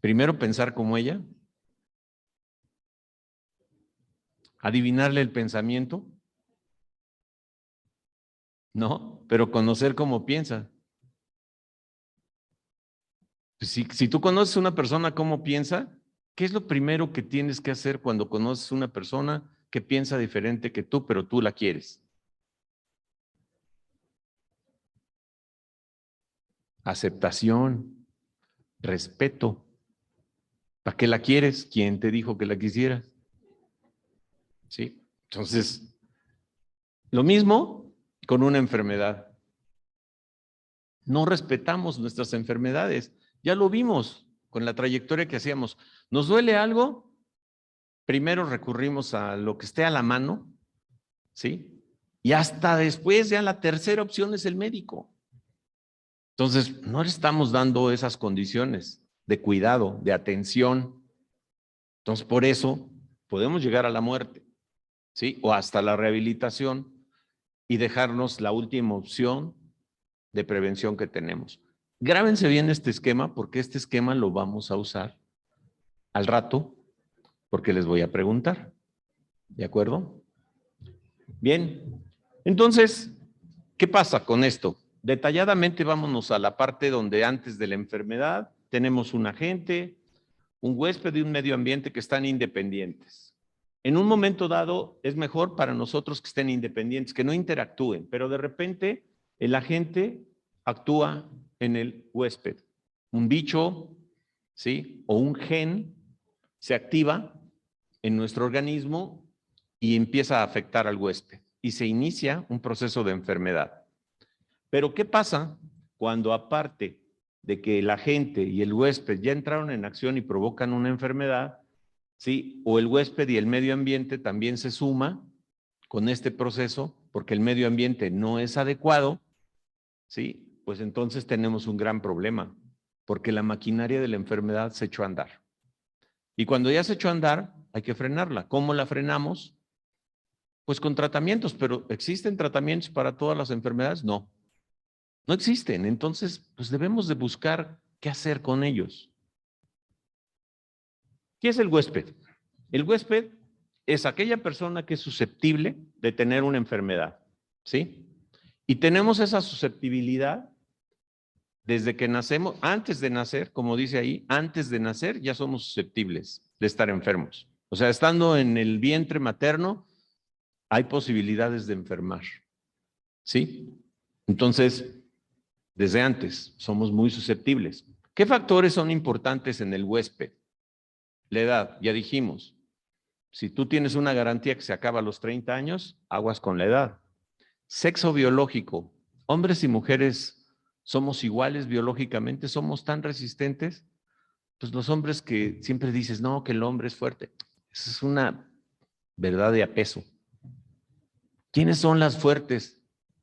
Primero, pensar como ella. ¿Adivinarle el pensamiento? No, pero conocer cómo piensa. Pues si tú conoces a una persona cómo piensa, ¿qué es lo primero que tienes que hacer cuando conoces a una persona que piensa diferente que tú, pero tú la quieres? Aceptación, respeto. ¿Para qué la quieres? ¿Quién te dijo que la quisieras? ¿Sí? Entonces, lo mismo con una enfermedad. No respetamos nuestras enfermedades. Ya lo vimos con la trayectoria que hacíamos. ¿Nos duele algo? Primero recurrimos a lo que esté a la mano, ¿sí? Y hasta después, ya la tercera opción es el médico. Entonces, no le estamos dando esas condiciones de cuidado, de atención. Entonces, por eso podemos llegar a la muerte, ¿sí? O hasta la rehabilitación y dejarnos la última opción de prevención que tenemos. Grábense bien este esquema porque este esquema lo vamos a usar al rato porque les voy a preguntar. ¿De acuerdo? Bien. Entonces, ¿qué pasa con esto? Detalladamente vámonos a la parte donde antes de la enfermedad tenemos un agente, un huésped y un medio ambiente que están independientes. En un momento dado es mejor para nosotros que estén independientes, que no interactúen, pero de repente el agente actúa en el huésped. Un bicho, ¿sí? O un gen se activa en nuestro organismo y empieza a afectar al huésped y se inicia un proceso de enfermedad. Pero ¿qué pasa cuando aparte de que el agente y el huésped ya entraron en acción y provocan una enfermedad, ¿sí? O el huésped y el medio ambiente también se suma con este proceso porque el medio ambiente no es adecuado, ¿sí? Pues entonces tenemos un gran problema porque la maquinaria de la enfermedad se echó a andar. Y cuando ya se echó a andar, hay que frenarla. ¿Cómo la frenamos? Pues con tratamientos, pero ¿existen tratamientos para todas las enfermedades? No, no existen. Entonces, pues debemos de buscar qué hacer con ellos. ¿Qué es el huésped? El huésped es aquella persona que es susceptible de tener una enfermedad, ¿sí? Y tenemos esa susceptibilidad desde que nacemos, antes de nacer, como dice ahí, antes de nacer ya somos susceptibles de estar enfermos. O sea, estando en el vientre materno, hay posibilidades de enfermar, ¿sí? Entonces, desde antes somos muy susceptibles. ¿Qué factores son importantes en el huésped? La edad, ya dijimos. Si tú tienes una garantía que se acaba a los 30 años, aguas con la edad. Sexo biológico. Hombres y mujeres somos iguales biológicamente, somos tan resistentes. Pues los hombres que siempre dices, no, que el hombre es fuerte. Esa es una verdad de a peso. ¿Quiénes son las fuertes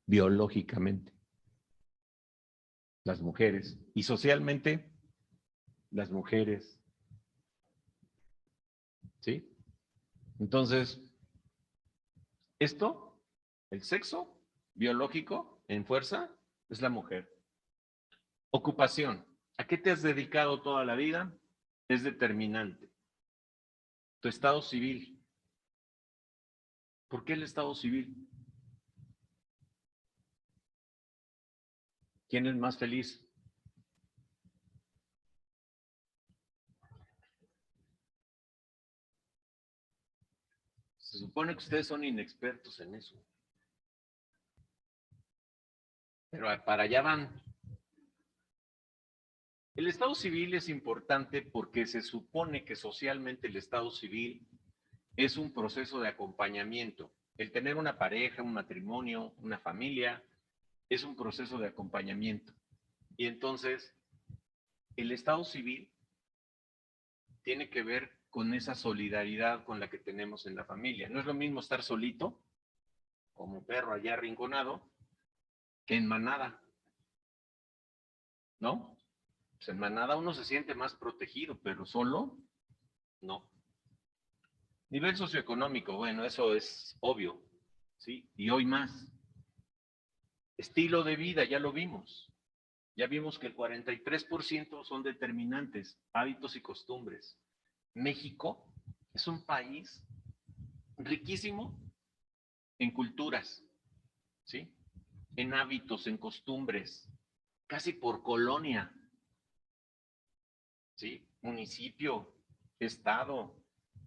biológicamente? Las mujeres. Y socialmente, las mujeres. ¿Sí? Entonces, esto, el sexo biológico en fuerza, es la mujer. Ocupación. ¿A qué te has dedicado toda la vida? Es determinante. Tu estado civil. ¿Por qué el estado civil? ¿Quién es más feliz? Se supone que ustedes son inexpertos en eso. Pero para allá van. El estado civil es importante porque se supone que socialmente el estado civil es un proceso de acompañamiento. El tener una pareja, un matrimonio, una familia, es un proceso de acompañamiento. Y entonces, el estado civil tiene que ver con esa solidaridad con la que tenemos en la familia. No es lo mismo estar solito, como perro allá arrinconado, que en manada, ¿no? Pues en manada uno se siente más protegido, pero solo, no. Nivel socioeconómico, bueno, eso es obvio, ¿sí? Y hoy más. Estilo de vida, ya lo vimos. Ya vimos que el 43% son determinantes, hábitos y costumbres. México es un país riquísimo en culturas, ¿sí? En hábitos, en costumbres, casi por colonia, ¿sí? Municipio, estado,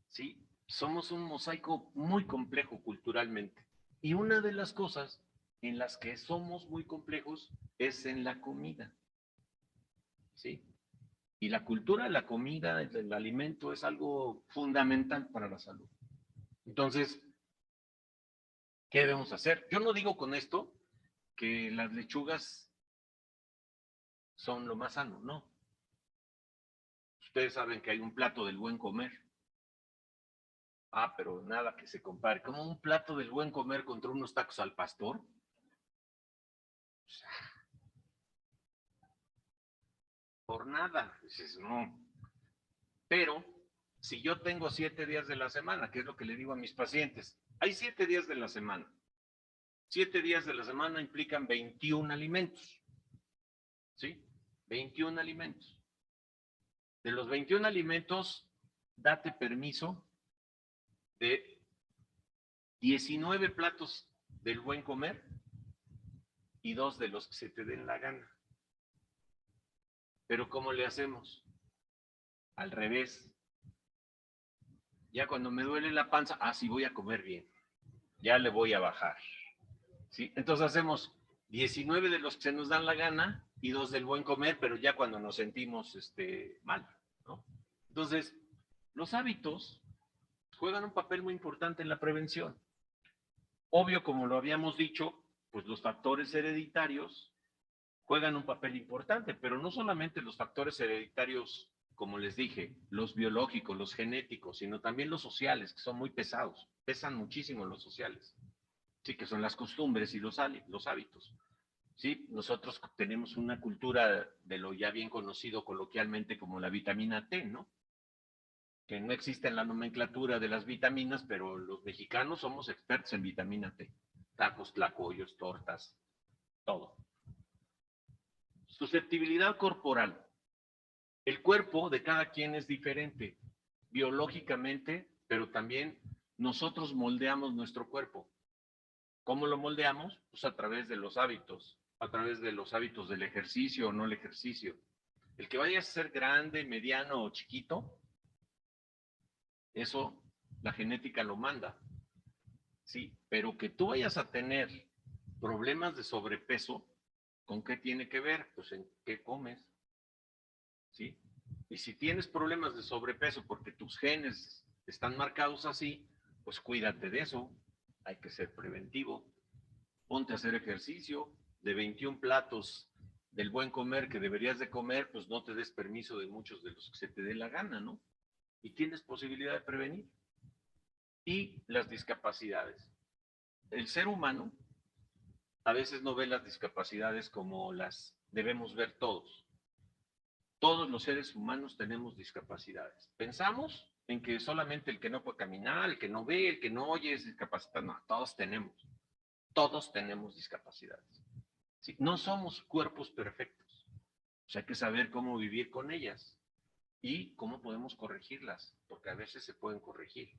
¿sí? Somos un mosaico muy complejo culturalmente. Y una de las cosas en las que somos muy complejos es en la comida, ¿sí? Y la cultura, la comida, el alimento es algo fundamental para la salud. Entonces, ¿qué debemos hacer? Yo no digo con esto que las lechugas son lo más sano, no. Ustedes saben que hay un plato del buen comer. Ah, pero nada que se compare. ¿Cómo un plato del buen comer contra unos tacos al pastor? O sea, por nada. Dices, no. Pero si yo tengo 7 días de la semana, que es lo que le digo a mis pacientes, hay 7 días de la semana. 7 días de la semana implican 21 alimentos. ¿Sí? 21 alimentos. De los 21 alimentos, date permiso de 19 platos del buen comer y 2 de los que se te den la gana. Pero ¿cómo le hacemos? Al revés. Ya cuando me duele la panza, sí voy a comer bien. Ya le voy a bajar. ¿Sí? Entonces hacemos 19 de los que se nos dan la gana y 2 del buen comer, pero ya cuando nos sentimos mal, ¿no? Entonces, los hábitos juegan un papel muy importante en la prevención. Obvio, como lo habíamos dicho, pues los factores hereditarios juegan un papel importante, pero no solamente los factores hereditarios, como les dije, los biológicos, los genéticos, sino también los sociales, que son muy pesados, pesan muchísimo los sociales, sí, que son las costumbres y los hábitos. Sí, nosotros tenemos una cultura de lo ya bien conocido coloquialmente como la vitamina T, ¿no? Que no existe en la nomenclatura de las vitaminas, pero los mexicanos somos expertos en vitamina T. Tacos, tlacoyos, tortas, todo. Susceptibilidad corporal. El cuerpo de cada quien es diferente, biológicamente, pero también nosotros moldeamos nuestro cuerpo. ¿Cómo lo moldeamos? Pues a través de los hábitos del ejercicio o no el ejercicio. El que vaya a ser grande, mediano o chiquito, eso la genética lo manda. Sí, pero que tú vayas a tener problemas de sobrepeso, ¿con qué tiene que ver? Pues en qué comes. ¿Sí? Y si tienes problemas de sobrepeso porque tus genes están marcados así, pues cuídate de eso. Hay que ser preventivo. Ponte a hacer ejercicio. De 21 platos del buen comer que deberías de comer, pues no te des permiso de muchos de los que se te dé la gana, ¿no? Y tienes posibilidad de prevenir. Y las discapacidades. El ser humano a veces no ve las discapacidades como las debemos ver todos. Todos los seres humanos tenemos discapacidades. Pensamos en que solamente el que no puede caminar, el que no ve, el que no oye es discapacitado. No, todos tenemos discapacidades. ¿Sí? No somos cuerpos perfectos. O sea, hay que saber cómo vivir con ellas y cómo podemos corregirlas, porque a veces se pueden corregir.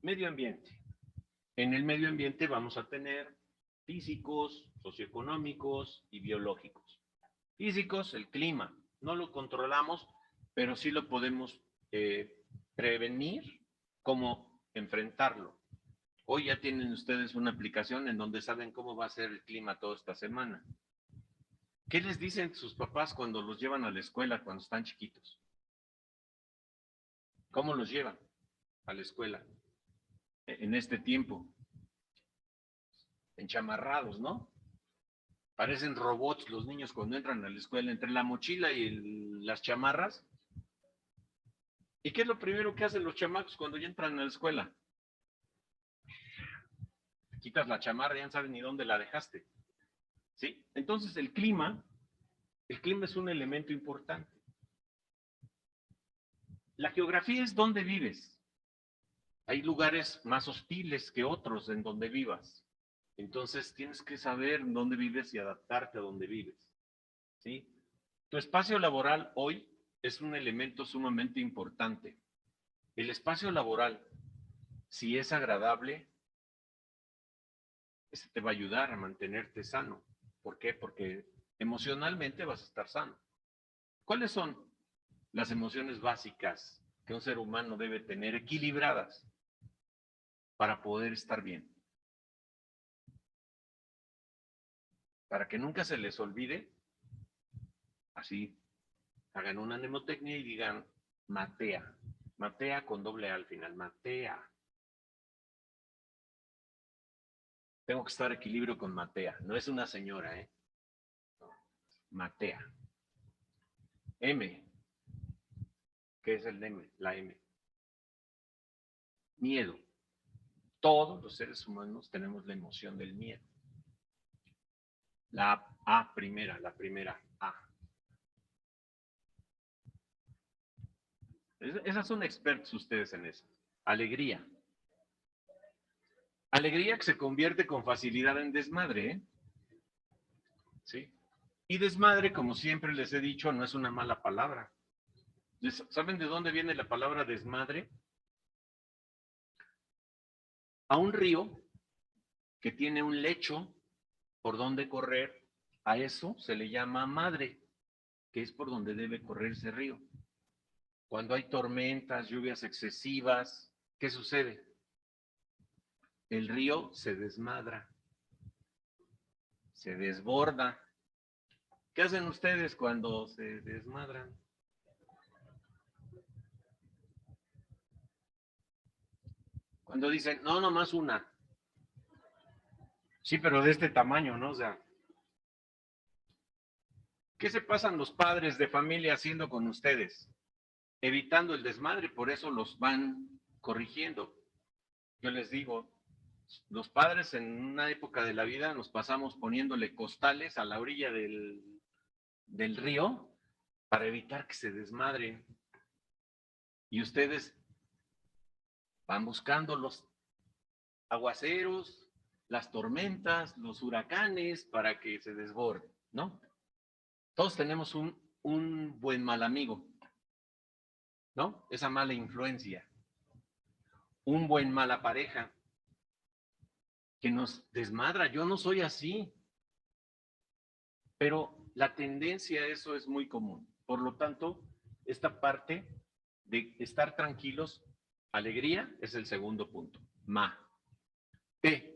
Medio ambiente. En el medio ambiente vamos a tener físicos, socioeconómicos y biológicos. Físicos, el clima. No lo controlamos, pero sí lo podemos prevenir, como enfrentarlo. Hoy ya tienen ustedes una aplicación en donde saben cómo va a ser el clima toda esta semana. ¿Qué les dicen sus papás cuando los llevan a la escuela cuando están chiquitos? ¿Cómo los llevan a la escuela en este tiempo? Enchamarrados, ¿no? Parecen robots los niños cuando entran a la escuela, entre la mochila y las chamarras. ¿Y qué es lo primero que hacen los chamacos cuando ya entran a la escuela? Quitas la chamarra, ya no sabes ni dónde la dejaste. ¿Sí? Entonces el clima es un elemento importante. La geografía es dónde vives. Hay lugares más hostiles que otros en donde vivas. Entonces tienes que saber dónde vives y adaptarte a donde vives. ¿Sí? Tu espacio laboral hoy es un elemento sumamente importante. El espacio laboral, si es agradable, te va a ayudar a mantenerte sano. ¿Por qué? Porque emocionalmente vas a estar sano. ¿Cuáles son las emociones básicas que un ser humano debe tener equilibradas para poder estar bien? Para que nunca se les olvide, así, hagan una mnemotecnia y digan Matea. Matea con doble A al final, Matea. Tengo que estar en equilibrio con Matea. No es una señora, ¿eh? Matea. M. ¿Qué es el M? La M. Miedo. Todos los seres humanos tenemos la emoción del miedo. La primera A. Esas son expertos ustedes en eso. Alegría. Alegría que se convierte con facilidad en desmadre, ¿eh? ¿Sí? Y desmadre, como siempre les he dicho, no es una mala palabra. ¿Saben de dónde viene la palabra desmadre? A un río que tiene un lecho por donde correr, a eso se le llama madre, que es por donde debe correr ese río. Cuando hay tormentas, lluvias excesivas, ¿qué sucede? El río se desmadra, se desborda. ¿Qué hacen ustedes cuando se desmadran? Cuando dicen, no, nomás una. Sí, pero de este tamaño, ¿no? O sea, ¿qué se pasan los padres de familia haciendo con ustedes? Evitando el desmadre, por eso los van corrigiendo. Yo les digo, los padres en una época de la vida nos pasamos poniéndole costales a la orilla del río para evitar que se desmadren. Y ustedes van buscando los aguaceros, las tormentas, los huracanes para que se desborde, ¿no? Todos tenemos un buen mal amigo, ¿no? Esa mala influencia. Un buen mala pareja que nos desmadra. Yo no soy así. Pero la tendencia a eso es muy común. Por lo tanto, esta parte de estar tranquilos, alegría, es el segundo punto. T.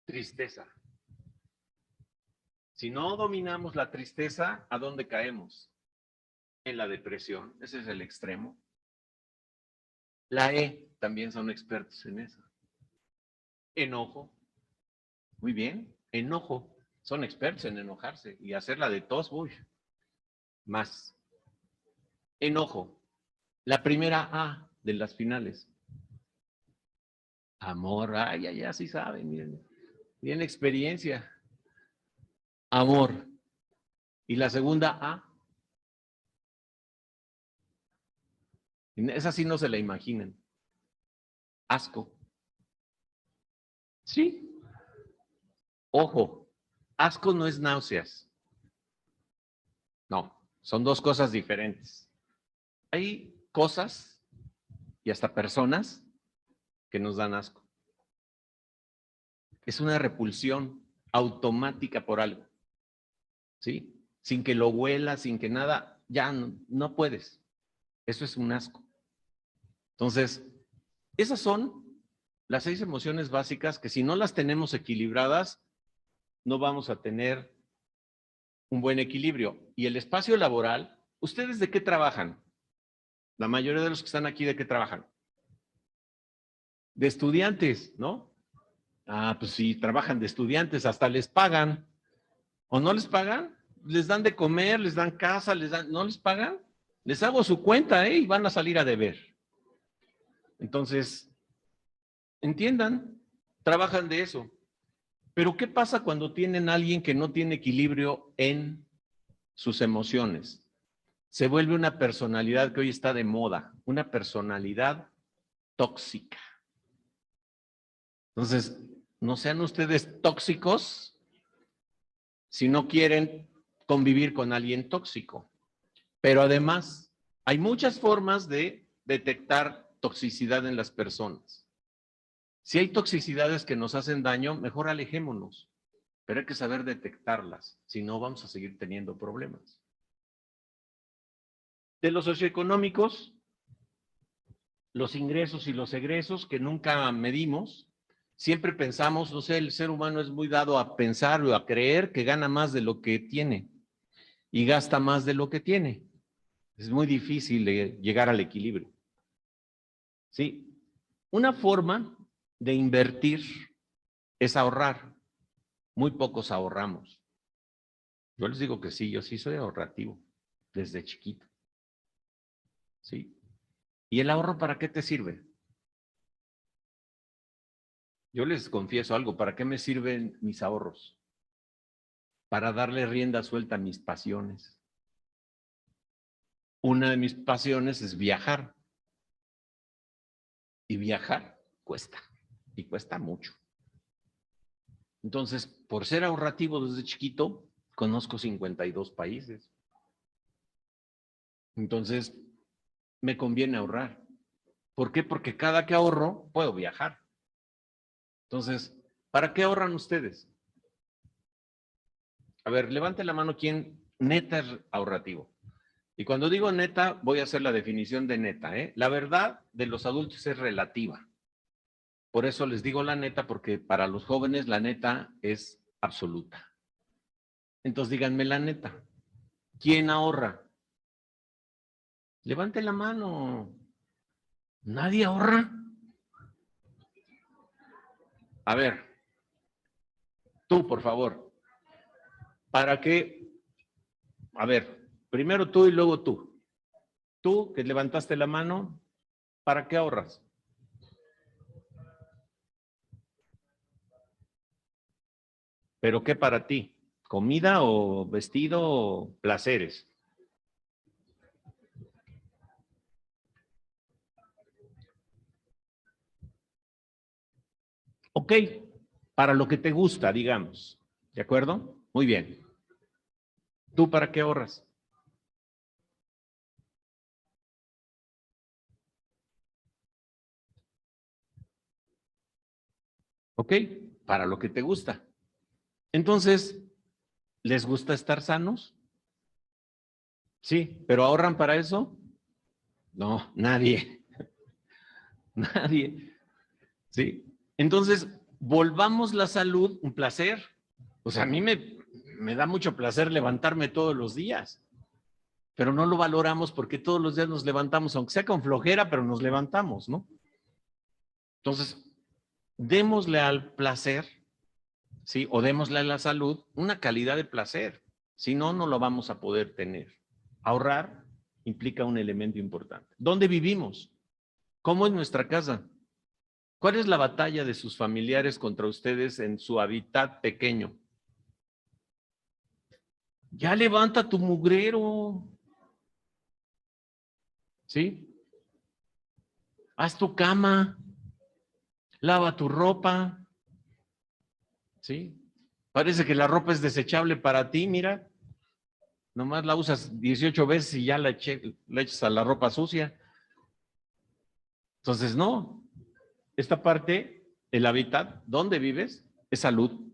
Tristeza. Si no dominamos la tristeza, ¿a dónde caemos? En la depresión. Ese es el extremo. La E, también son expertos en eso. Enojo. Muy bien. Enojo. Son expertos en enojarse y hacerla de tos. Uy. Más. Enojo. La primera A de las finales. Amor. Ay, ya sí saben, miren. Tienen experiencia. Amor. Y la segunda A. Esa sí no se la imaginan. Asco. Sí. Ojo, asco no es náuseas. No, son dos cosas diferentes. Hay cosas y hasta personas que nos dan asco. Es una repulsión automática por algo. ¿Sí? Sin que lo huelas, sin que nada, ya no puedes. Eso es un asco. Entonces, esas son las 6 emociones básicas que si no las tenemos equilibradas, no vamos a tener un buen equilibrio. Y el espacio laboral, ¿ustedes de qué trabajan? La mayoría de los que están aquí, ¿de qué trabajan? De estudiantes, ¿no? Ah, pues sí, trabajan de estudiantes, hasta les pagan. ¿O no les pagan? Les dan de comer, les dan casa, ¿no les pagan? Les hago su cuenta, y van a salir a deber. Entonces, entiendan, trabajan de eso. Pero ¿qué pasa cuando tienen a alguien que no tiene equilibrio en sus emociones? Se vuelve una personalidad que hoy está de moda, una personalidad tóxica. Entonces, no sean ustedes tóxicos si no quieren convivir con alguien tóxico. Pero además, Hay muchas formas de detectar toxicidad en las personas. Si hay toxicidades que nos hacen daño, mejor alejémonos. Pero hay que saber detectarlas, si no vamos a seguir teniendo problemas. De los socioeconómicos, los ingresos y los egresos que nunca medimos, siempre pensamos, no sé, el ser humano es muy dado a pensar o a creer que gana más de lo que tiene y gasta más de lo que tiene. Es muy difícil llegar al equilibrio. ¿Sí? Una forma de invertir es ahorrar. Muy pocos ahorramos. Yo les digo que sí, yo sí soy ahorrativo desde chiquito. ¿Sí? ¿Y el ahorro para qué te sirve? Yo les confieso algo, ¿para qué me sirven mis ahorros? Para darle rienda suelta a mis pasiones. Una de mis pasiones es viajar. Y viajar cuesta, y cuesta mucho. Entonces, por ser ahorrativo desde chiquito, conozco 52 países. Entonces, me conviene ahorrar. ¿Por qué? Porque cada que ahorro, puedo viajar. Entonces, ¿para qué ahorran ustedes? A ver, levante la mano quien neta es ahorrativo. Y cuando digo neta, voy a hacer la definición de neta, ¿eh? La verdad de los adultos es relativa. Por eso les digo la neta, porque para los jóvenes la neta es absoluta. Entonces díganme la neta. ¿Quién ahorra? Levante la mano. ¿Nadie ahorra? A ver, tú, por favor. ¿Para qué? A ver, primero tú y luego tú. Tú, que levantaste la mano, ¿para qué ahorras? ¿Pero qué para ti? ¿Comida o vestido o placeres? Ok, para lo que te gusta, digamos. ¿De acuerdo? Muy bien. ¿Tú para qué ahorras? Ok, para lo que te gusta. Entonces, ¿les gusta estar sanos? Sí, pero ¿ahorran para eso? No, nadie. Nadie. ¿Sí? Entonces, volvamos la salud un placer. O sea, a mí me da mucho placer levantarme todos los días, pero no lo valoramos porque todos los días nos levantamos, aunque sea con flojera, pero nos levantamos, ¿no? Entonces, démosle al placer, ¿sí? O démosle a la salud una calidad de placer. Si no, no lo vamos a poder tener. Ahorrar implica un elemento importante. ¿Dónde vivimos? ¿Cómo es nuestra casa? ¿Cuál es la batalla de sus familiares contra ustedes en su hábitat pequeño? Ya levanta tu mugrero. ¿Sí? Haz tu cama. Lava tu ropa. ¿Sí? Parece que la ropa es desechable para ti, mira. Nomás la usas 18 veces y ya la echas a la ropa sucia. Entonces, no. Esta parte, el hábitat, ¿dónde vives? Es salud.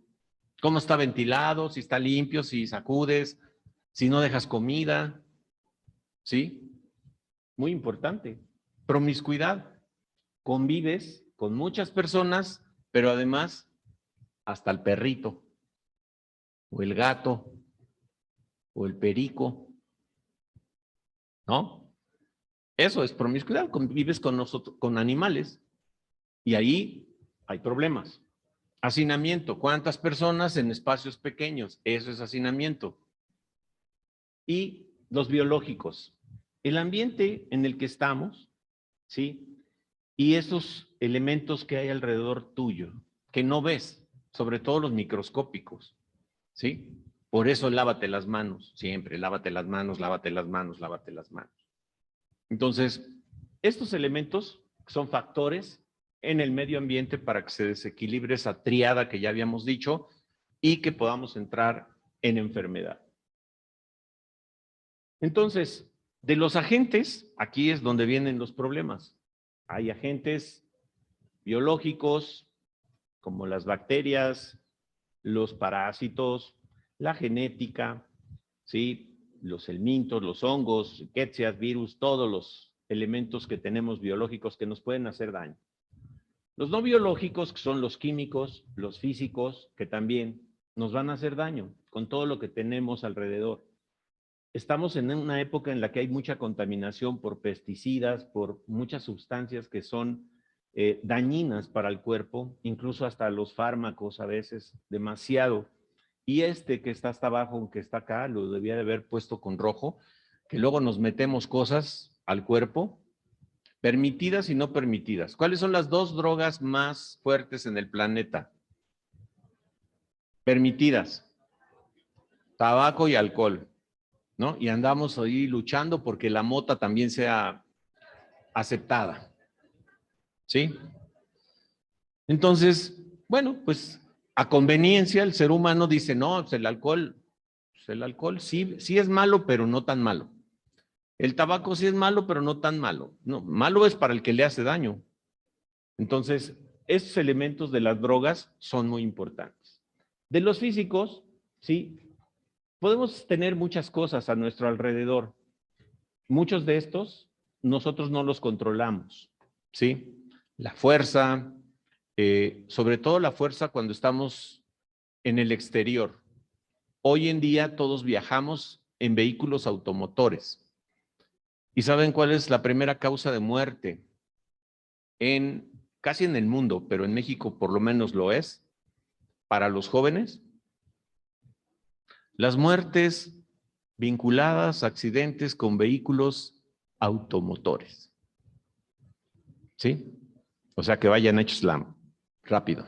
¿Cómo está ventilado? Si está limpio, si sacudes, si no dejas comida. ¿Sí? Muy importante. Promiscuidad. Convives con muchas personas, pero además hasta el perrito, o el gato, o el perico, ¿no? Eso es promiscuidad, convives con nosotros, con animales, y ahí hay problemas. Hacinamiento, ¿cuántas personas en espacios pequeños? Eso es hacinamiento. Y los biológicos, el ambiente en el que estamos, ¿sí? Y esos elementos que hay alrededor tuyo, que no ves, sobre todo los microscópicos, ¿sí? Por eso lávate las manos, siempre, lávate las manos, lávate las manos, lávate las manos. Entonces, estos elementos son factores en el medio ambiente para que se desequilibre esa tríada que ya habíamos dicho y que podamos entrar en enfermedad. Entonces, De los agentes, aquí es donde vienen los problemas. Hay agentes biológicos, como las bacterias, los parásitos, la genética, ¿sí? Los helmintos, los hongos, riquecias, virus, todos los elementos que tenemos biológicos que nos pueden hacer daño. Los no biológicos, que son los químicos, los físicos, que también nos van a hacer daño con todo lo que tenemos alrededor. Estamos en una época en la que hay mucha contaminación por pesticidas, por muchas sustancias que son dañinas para el cuerpo, incluso hasta los fármacos a veces, demasiado. Y este que está hasta abajo, que está acá, lo debía de haber puesto con rojo, que luego nos metemos cosas al cuerpo, permitidas y no permitidas. ¿Cuáles son las dos drogas más fuertes en el planeta? Permitidas, tabaco y alcohol, ¿no? Y andamos ahí luchando porque la mota también sea aceptada, ¿sí? Entonces, bueno, pues a conveniencia el ser humano dice, no, pues el alcohol sí, sí es malo, pero no tan malo. El tabaco sí es malo, pero no tan malo. No, malo es para el que le hace daño. Entonces, estos elementos de las drogas son muy importantes. De los físicos, sí, podemos tener muchas cosas a nuestro alrededor. Muchos de estos nosotros no los controlamos, ¿sí? La fuerza, sobre todo la fuerza cuando estamos en el exterior. Hoy en día todos viajamos en vehículos automotores. ¿Y saben cuál es la primera causa de muerte? Casi en el mundo, pero en México por lo menos lo es, para los jóvenes. Las muertes vinculadas a accidentes con vehículos automotores. ¿Sí? O sea, que vayan hechos rápido.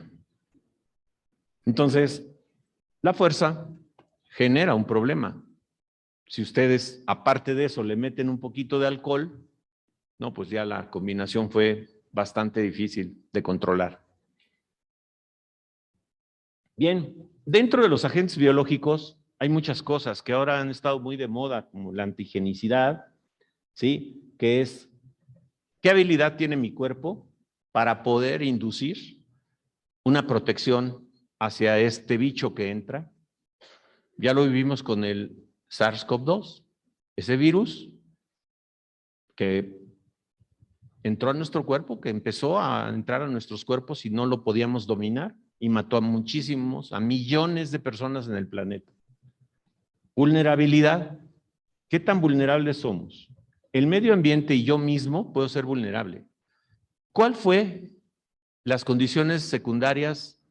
Entonces, la fuerza genera un problema. Si ustedes, aparte de eso, le meten un poquito de alcohol, no, pues ya la combinación fue bastante difícil de controlar. Bien, dentro de los agentes biológicos hay muchas cosas que ahora han estado muy de moda, como la antigenicidad, ¿sí? Que es, ¿qué habilidad tiene mi cuerpo para poder inducir una protección hacia este bicho que entra? Ya lo vivimos con el SARS-CoV-2, ese virus que entró a nuestro cuerpo, que empezó a entrar a nuestros cuerpos y no lo podíamos dominar y mató a muchísimos, a millones de personas en el planeta. Vulnerabilidad. ¿Qué tan vulnerables somos? El medio ambiente y yo mismo puedo ser vulnerable. ¿Cuál fue las condiciones secundarias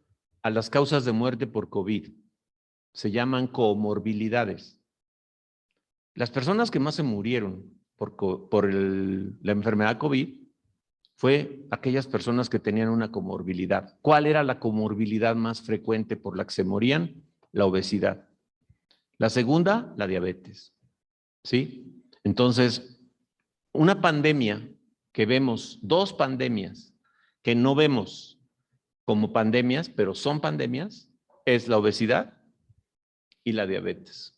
a las causas de muerte por COVID? Se llaman comorbilidades. Las personas que más se murieron por la enfermedad COVID fue aquellas personas que tenían una comorbilidad. ¿Cuál era la comorbilidad más frecuente por la que se morían? La obesidad. La segunda, la diabetes. ¿Sí? Entonces, una pandemia que vemos, dos pandemias que no vemos como pandemias, pero son pandemias, es la obesidad y la diabetes.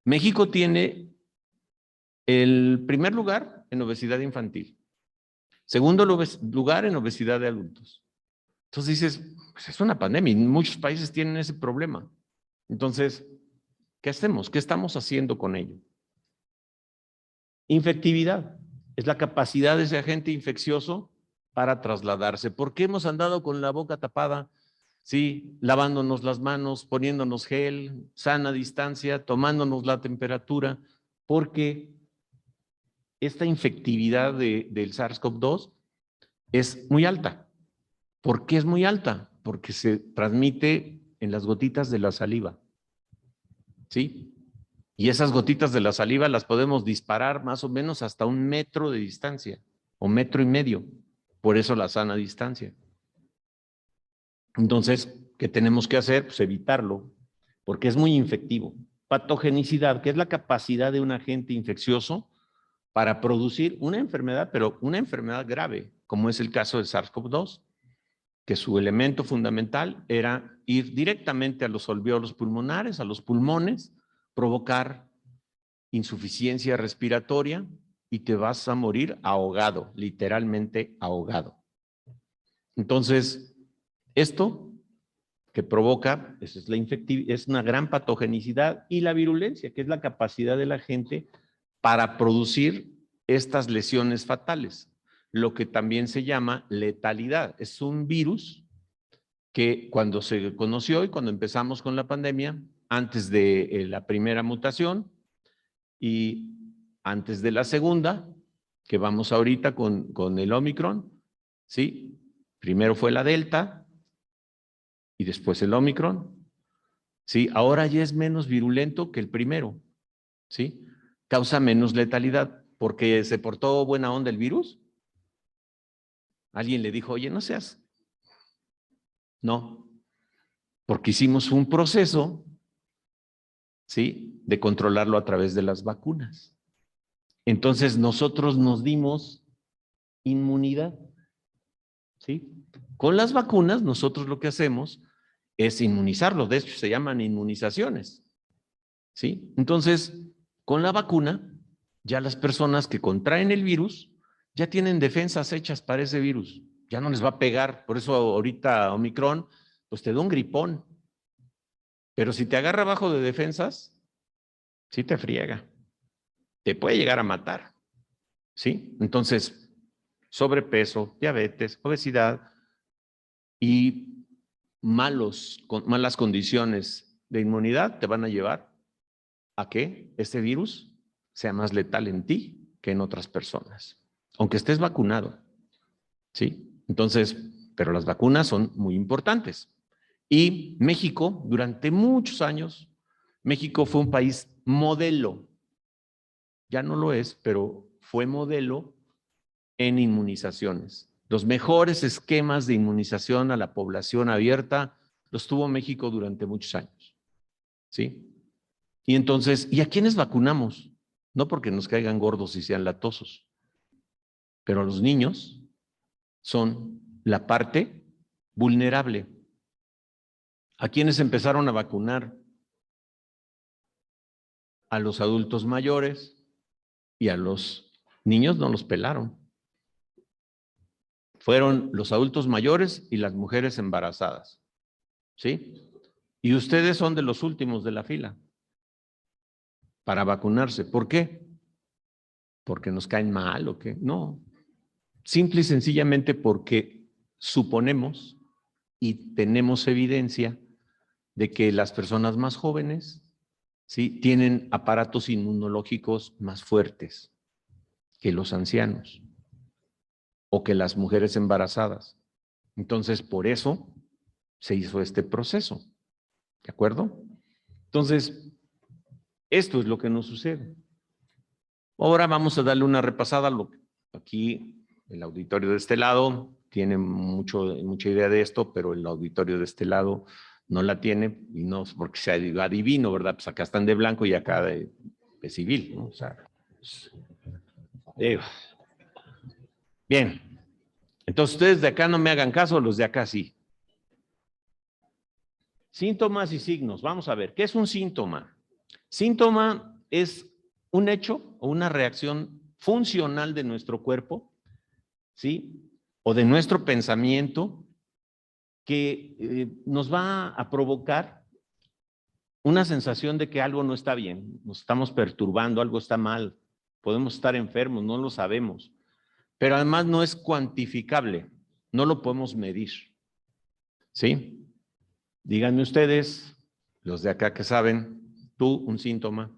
México tiene el primer lugar en obesidad infantil, segundo lugar en obesidad de adultos. Entonces dices, pues es una pandemia y muchos países tienen ese problema. Entonces, ¿qué hacemos? ¿Qué estamos haciendo con ello? Infectividad es la capacidad de ese agente infeccioso para trasladarse. ¿Por qué hemos andado con la boca tapada? Sí, lavándonos las manos, poniéndonos gel, sana distancia, tomándonos la temperatura, porque esta infectividad del SARS-CoV-2 es muy alta. ¿Por qué es muy alta? Porque se transmite en las gotitas de la saliva. ¿Sí? Y esas gotitas de la saliva las podemos disparar más o menos hasta 1 metro de distancia o 1,5 metros. Por eso la sana distancia. Entonces, ¿qué tenemos que hacer? Pues evitarlo, porque es muy infectivo. Patogenicidad, que es la capacidad de un agente infeccioso para producir una enfermedad, pero una enfermedad grave, como es el caso del SARS-CoV-2, que su elemento fundamental era ir directamente a los alvéolos pulmonares, a los pulmones, provocar insuficiencia respiratoria y te vas a morir ahogado, literalmente ahogado. Entonces, esto que provoca, es es una gran patogenicidad, y la virulencia, que es la capacidad de la gente para producir estas lesiones fatales, lo que también se llama letalidad. Es un virus que cuando se conoció y cuando empezamos con la pandemia, antes de la primera mutación y antes de la segunda, que vamos ahorita con el Omicron, ¿sí? Primero fue la Delta y después el Omicron, ¿sí? Ahora ya es menos virulento que el primero, ¿sí? Causa menos letalidad porque se portó buena onda el virus. Alguien le dijo, oye, no seas. No, porque hicimos un proceso, ¿sí? De controlarlo a través de las vacunas. Entonces nosotros nos dimos inmunidad, ¿sí? Con las vacunas nosotros lo que hacemos es inmunizarlos, de hecho se llaman inmunizaciones, ¿sí? Entonces, con la vacuna, ya las personas que contraen el virus ya tienen defensas hechas para ese virus, ya no les va a pegar, por eso ahorita Omicron, pues te da un gripón, pero si te agarra bajo de defensas, sí te friega, te puede llegar a matar, ¿sí? Entonces, sobrepeso, diabetes, obesidad y malas condiciones de inmunidad te van a llevar a que este virus sea más letal en ti que en otras personas, aunque estés vacunado, ¿sí? Entonces, pero las vacunas son muy importantes. Y México, durante muchos años, México fue un país modelo. Ya no lo es, pero fue modelo en inmunizaciones. Los mejores esquemas de inmunización a la población abierta los tuvo México durante muchos años, ¿sí? Y entonces, ¿y a quiénes vacunamos? No porque nos caigan gordos y sean latosos, pero los niños son la parte vulnerable. ¿A quiénes empezaron a vacunar? A los adultos mayores, y a los niños no los pelaron. Fueron los adultos mayores y las mujeres embarazadas, ¿sí? Y ustedes son de los últimos de la fila para vacunarse. ¿Por qué? ¿Porque nos caen mal o qué? No. Simple y sencillamente porque suponemos y tenemos evidencia de que las personas más jóvenes, ¿sí?, tienen aparatos inmunológicos más fuertes que los ancianos o que las mujeres embarazadas. Entonces, por eso se hizo este proceso. ¿De acuerdo? Entonces, esto es lo que nos sucede. Ahora vamos a darle una repasada. Aquí el auditorio de este lado tiene mucha idea de esto, pero el auditorio de este lado no la tiene, y no porque sea adivino, ¿verdad? Pues acá están de blanco y acá de civil, ¿no? O sea, bien. Entonces, ustedes de acá no me hagan caso, los de acá sí. Síntomas y signos. Vamos a ver, ¿qué es un síntoma? Síntoma es un hecho o una reacción funcional de nuestro cuerpo, ¿sí? O de nuestro pensamiento que nos va a provocar una sensación de que algo no está bien, nos estamos perturbando, algo está mal, podemos estar enfermos, no lo sabemos, pero además no es cuantificable, no lo podemos medir, ¿sí? Díganme ustedes, los de acá que saben, tú un síntoma.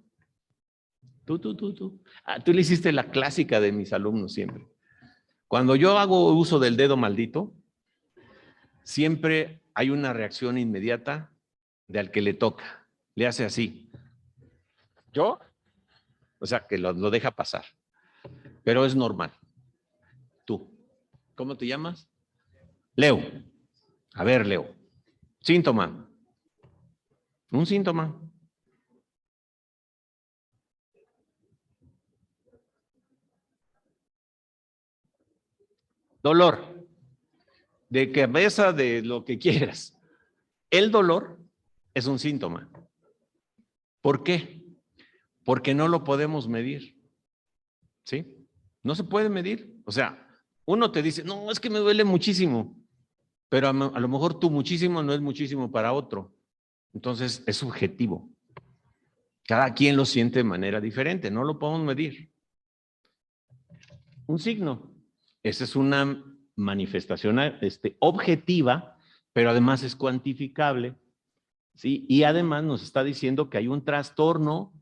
Tú. Tú le hiciste la clásica de mis alumnos siempre. Cuando yo hago uso del dedo maldito, siempre hay una reacción inmediata de al que le toca. Le hace así. ¿Yo? O sea, que lo deja pasar. Pero es normal. Tú. ¿Cómo te llamas? Leo. A ver, Leo. Síntoma. Un síntoma. Dolor. De cabeza, de lo que quieras. El dolor es un síntoma. ¿Por qué? porque no lo podemos medir. ¿Sí? No se puede medir. O sea, uno te dice, no, es que me duele muchísimo, pero a lo mejor tu muchísimo no es muchísimo para otro. Entonces, es subjetivo. Cada quien lo siente de manera diferente, no lo podemos medir. Un signo, esa es una manifestación objetiva, pero además es cuantificable, ¿sí? Y además nos está diciendo que hay un trastorno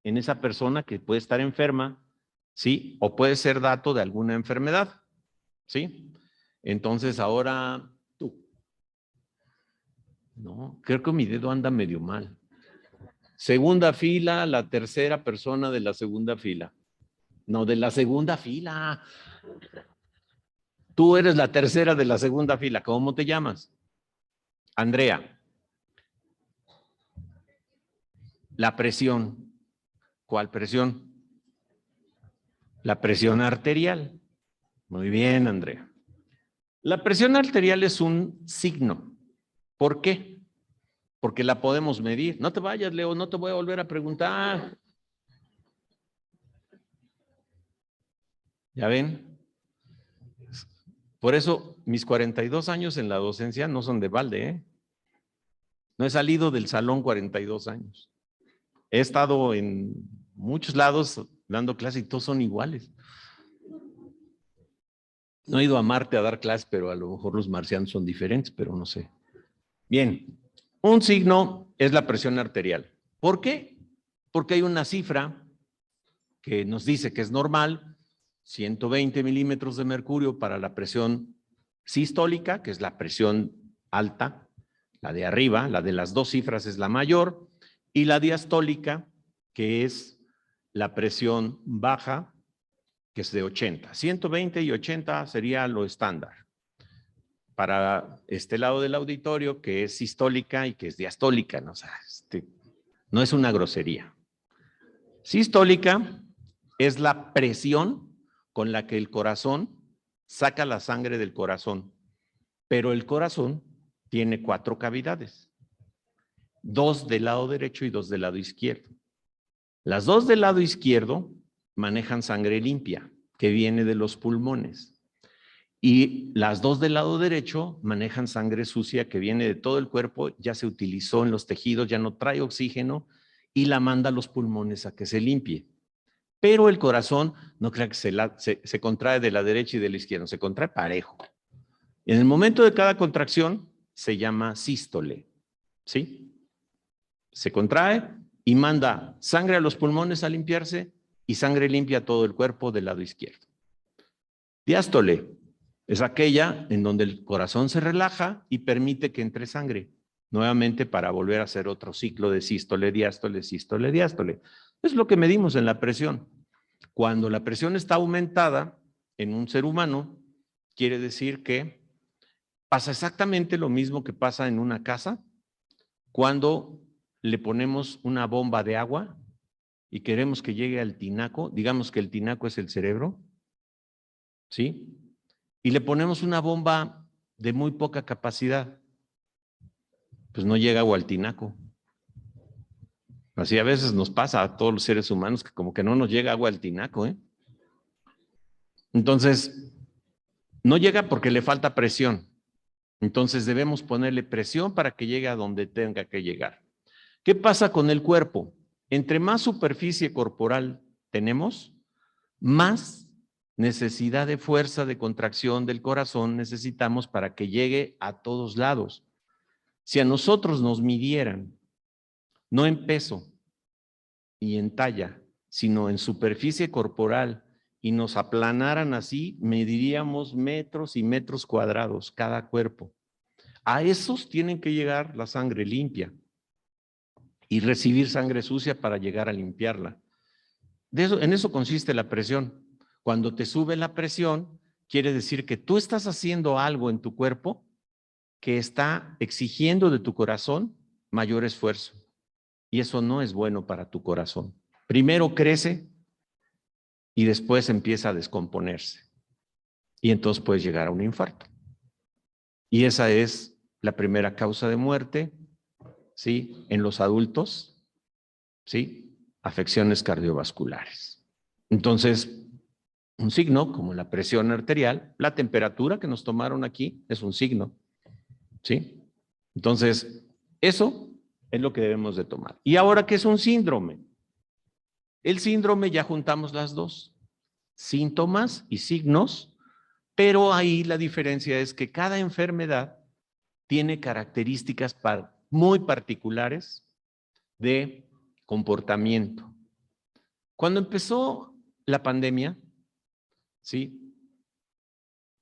en esa persona que puede estar enferma, ¿sí? O puede ser dato de alguna enfermedad, ¿sí? Entonces ahora tú. No, creo que mi dedo anda medio mal. Segunda fila, la tercera persona de la segunda fila. No, de la segunda fila. Tú eres la tercera de la segunda fila. ¿Cómo te llamas? Andrea. La presión. ¿Cuál presión? La presión arterial. Muy bien, Andrea. La presión arterial es un signo. ¿Por qué? Porque la podemos medir. No te vayas, Leo, no te voy a volver a preguntar. ¿Ya ven? Por eso mis 42 años en la docencia no son de balde, ¿eh? No he salido del salón 42 años. He estado en muchos lados dando clases y todos son iguales. No he ido a Marte a dar clases, pero a lo mejor los marcianos son diferentes, pero no sé. Bien, un signo es la presión arterial. ¿Por qué? Porque hay una cifra que nos dice que es normal, 120 milímetros de mercurio para la presión sistólica, que es la presión alta, la de arriba, la de las dos cifras es la mayor, y la diastólica, que es la presión baja, que es de 80. 120 y 80 sería lo estándar. Para este lado del auditorio, que es sistólica y que es diastólica, ¿no? O sea, no es una grosería. Sistólica es la presión con la que el corazón saca la sangre del corazón, pero el corazón tiene 4 cavidades, 2 del lado derecho y 2 del lado izquierdo. Las 2 del lado izquierdo manejan sangre limpia, que viene de los pulmones, y las 2 del lado derecho manejan sangre sucia, que viene de todo el cuerpo, ya se utilizó en los tejidos, ya no trae oxígeno, y la manda a los pulmones a que se limpie. Pero el corazón, no crea que se contrae de la derecha y de la izquierda, se contrae parejo. En el momento de cada contracción se llama sístole, ¿sí? Se contrae y manda sangre a los pulmones a limpiarse y sangre limpia a todo el cuerpo del lado izquierdo. Diástole es aquella en donde el corazón se relaja y permite que entre sangre, nuevamente para volver a hacer otro ciclo de sístole, diástole, sístole, diástole. Es lo que medimos en la presión. Cuando la presión está aumentada en un ser humano, quiere decir que pasa exactamente lo mismo que pasa en una casa cuando le ponemos una bomba de agua y queremos que llegue al tinaco, digamos que el tinaco es el cerebro, ¿sí? Y le ponemos una bomba de muy poca capacidad, pues no llega agua al tinaco. Así a veces nos pasa a todos los seres humanos que como que no nos llega agua al tinaco, ¿eh? Entonces, no llega porque le falta presión. Entonces debemos ponerle presión para que llegue a donde tenga que llegar. ¿Qué pasa con el cuerpo? Entre más superficie corporal tenemos, más necesidad de fuerza de contracción del corazón necesitamos para que llegue a todos lados. Si a nosotros nos midieran, no en peso y en talla, sino en superficie corporal, y nos aplanaran así, mediríamos metros y metros cuadrados cada cuerpo. A esos tienen que llegar la sangre limpia y recibir sangre sucia para llegar a limpiarla. En eso consiste la presión. Cuando te sube la presión, quiere decir que tú estás haciendo algo en tu cuerpo que está exigiendo de tu corazón mayor esfuerzo. Y eso no es bueno para tu corazón. Primero crece y después empieza a descomponerse. Y entonces puedes llegar a un infarto. Y esa es la primera causa de muerte, ¿sí? En los adultos, ¿sí? afecciones cardiovasculares. Entonces, un signo como la presión arterial, la temperatura que nos tomaron aquí es un signo, ¿sí? Entonces, eso es lo que debemos de tomar. ¿Y ahora qué es un síndrome? El síndrome ya juntamos las dos, síntomas y signos, pero ahí la diferencia es que cada enfermedad tiene características muy particulares de comportamiento. Cuando empezó la pandemia, ¿sí?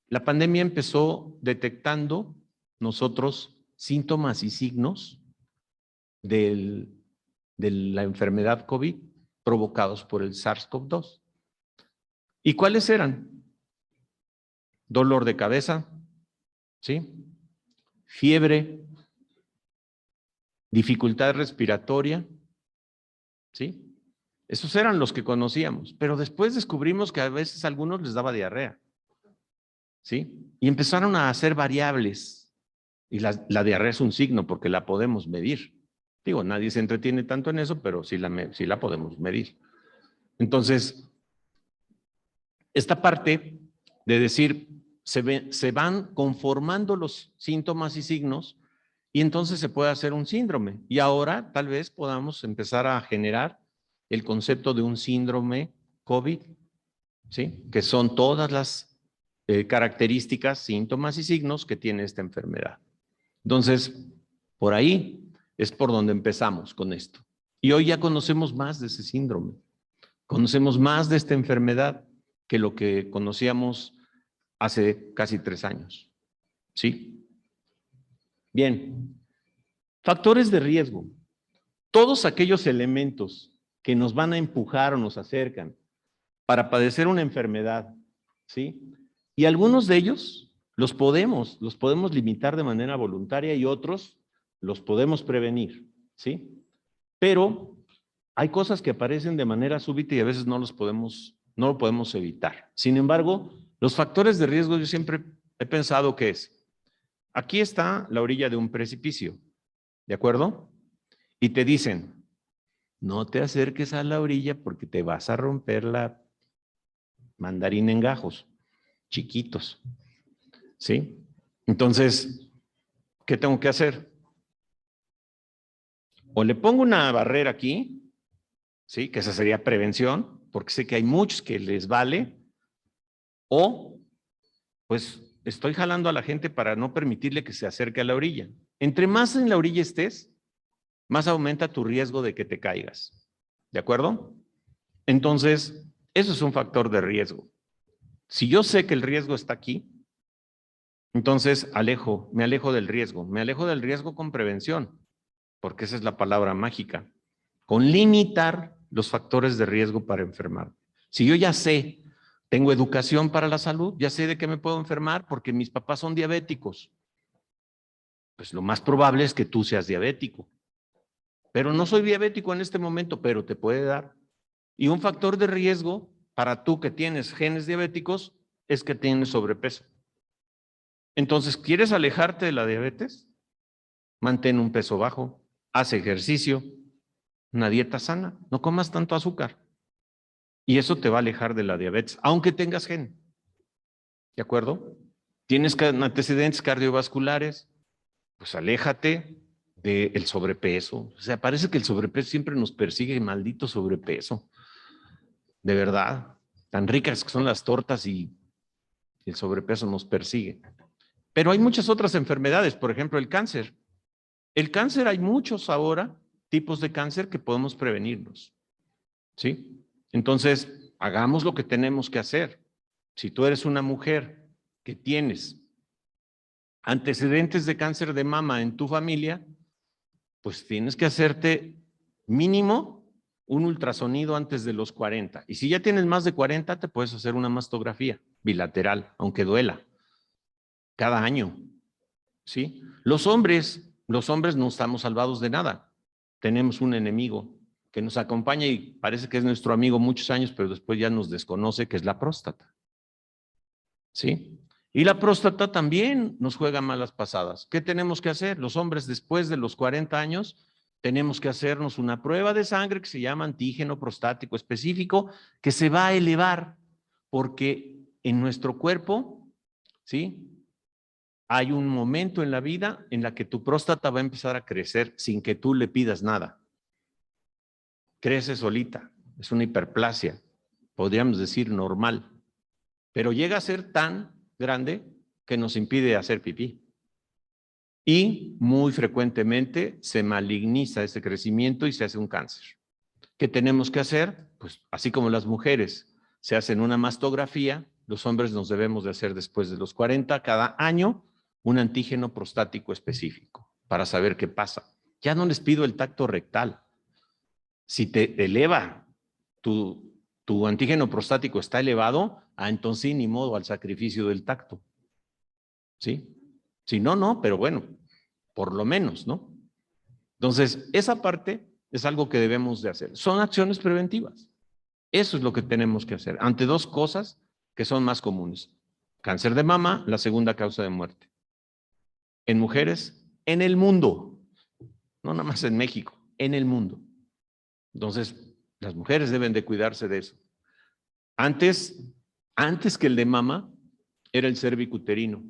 La pandemia empezó detectando nosotros síntomas y signos de la enfermedad COVID provocados por el SARS-CoV-2. ¿Y cuáles eran? Dolor de cabeza, ¿sí? Fiebre, dificultad respiratoria, ¿sí? Esos eran los que conocíamos, pero después descubrimos que a veces a algunos les daba diarrea, ¿sí? Y empezaron a hacer variables, y la diarrea es un signo porque la podemos medir. Digo, nadie se entretiene tanto en eso, pero sí la podemos medir. Entonces, esta parte de decir, se van conformando los síntomas y signos y entonces se puede hacer un síndrome. Y ahora tal vez podamos empezar a generar el concepto de un síndrome COVID, ¿sí? Que son todas las características, síntomas y signos que tiene esta enfermedad. Entonces, por ahí es por donde empezamos con esto. Y hoy ya conocemos más de ese síndrome. Conocemos más de esta enfermedad que lo que conocíamos hace casi 3 años. ¿Sí? Bien. Factores de riesgo. Todos aquellos elementos que nos van a empujar o nos acercan para padecer una enfermedad, ¿sí? Y algunos de ellos los podemos limitar de manera voluntaria y otros los podemos prevenir, ¿sí? Pero hay cosas que aparecen de manera súbita y a veces no lo podemos evitar. Sin embargo, los factores de riesgo yo siempre he pensado que es, aquí está la orilla de un precipicio, ¿de acuerdo? Y te dicen, no te acerques a la orilla porque te vas a romper la mandarina en gajos, chiquitos, ¿sí? Entonces, ¿qué tengo que hacer? O le pongo una barrera aquí, ¿sí? Que esa sería prevención, porque sé que hay muchos que les vale, o pues estoy jalando a la gente para no permitirle que se acerque a la orilla. Entre más en la orilla estés, más aumenta tu riesgo de que te caigas, ¿de acuerdo? Entonces, eso es un factor de riesgo. Si yo sé que el riesgo está aquí, entonces me alejo del riesgo. Me alejo del riesgo con prevención, porque esa es la palabra mágica. Con limitar los factores de riesgo para enfermar. Si yo ya sé, tengo educación para la salud, ya sé de qué me puedo enfermar porque mis papás son diabéticos, pues lo más probable es que tú seas diabético. Pero no soy diabético en este momento, pero te puede dar. Y un factor de riesgo para tú que tienes genes diabéticos es que tienes sobrepeso. Entonces, ¿quieres alejarte de la diabetes? Mantén un peso bajo, haz ejercicio, una dieta sana, no comas tanto azúcar. Y eso te va a alejar de la diabetes, aunque tengas gen. ¿De acuerdo? ¿Tienes antecedentes cardiovasculares? Pues aléjate del sobrepeso. O sea, parece que el sobrepeso siempre nos persigue, maldito sobrepeso. De verdad, tan ricas que son las tortas y el sobrepeso nos persigue. Pero hay muchas otras enfermedades, por ejemplo, el cáncer. El cáncer, hay muchos ahora tipos de cáncer que podemos prevenirnos, ¿sí? Entonces, hagamos lo que tenemos que hacer. Si tú eres una mujer que tienes antecedentes de cáncer de mama en tu familia, pues tienes que hacerte mínimo un ultrasonido antes de los 40. Y si ya tienes más de 40, te puedes hacer una mastografía bilateral, aunque duela, cada año, ¿sí? Los hombres no estamos salvados de nada. Tenemos un enemigo que nos acompaña y parece que es nuestro amigo muchos años, pero después ya nos desconoce, que es la próstata, ¿sí? Y la próstata también nos juega malas pasadas. ¿Qué tenemos que hacer? Los hombres después de los 40 años tenemos que hacernos una prueba de sangre que se llama antígeno prostático específico, que se va a elevar porque en nuestro cuerpo, ¿sí?, hay un momento en la vida en la que tu próstata va a empezar a crecer sin que tú le pidas nada. Crece solita, es una hiperplasia, podríamos decir normal, pero llega a ser tan grande que nos impide hacer pipí. Y muy frecuentemente se maligniza ese crecimiento y se hace un cáncer. ¿Qué tenemos que hacer? Pues así como las mujeres se hacen una mastografía, los hombres nos debemos de hacer después de los 40 cada año un antígeno prostático específico para saber qué pasa. Ya no les pido el tacto rectal. Si te eleva tu antígeno prostático está elevado, entonces sí, ni modo al sacrificio del tacto. ¿Sí? Si no, no, pero bueno, por lo menos, ¿no? Entonces, esa parte es algo que debemos de hacer. Son acciones preventivas. Eso es lo que tenemos que hacer ante dos cosas que son más comunes. Cáncer de mama, la segunda causa de muerte. En mujeres, en el mundo. No nada más en México, en el mundo. Entonces, las mujeres deben de cuidarse de eso. Antes que el de mama, era el cervicuterino.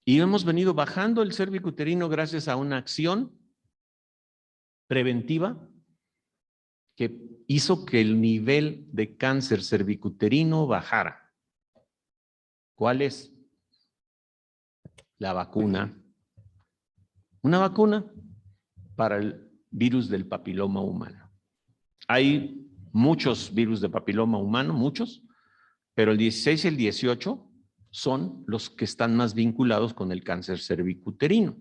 Y hemos venido bajando el cervicuterino gracias a una acción preventiva que hizo que el nivel de cáncer cervicuterino bajara. ¿Cuál es? La vacuna. Una vacuna para el virus del papiloma humano. Hay muchos virus de papiloma humano, muchos, pero el 16 y el 18 son los que están más vinculados con el cáncer cervicuterino.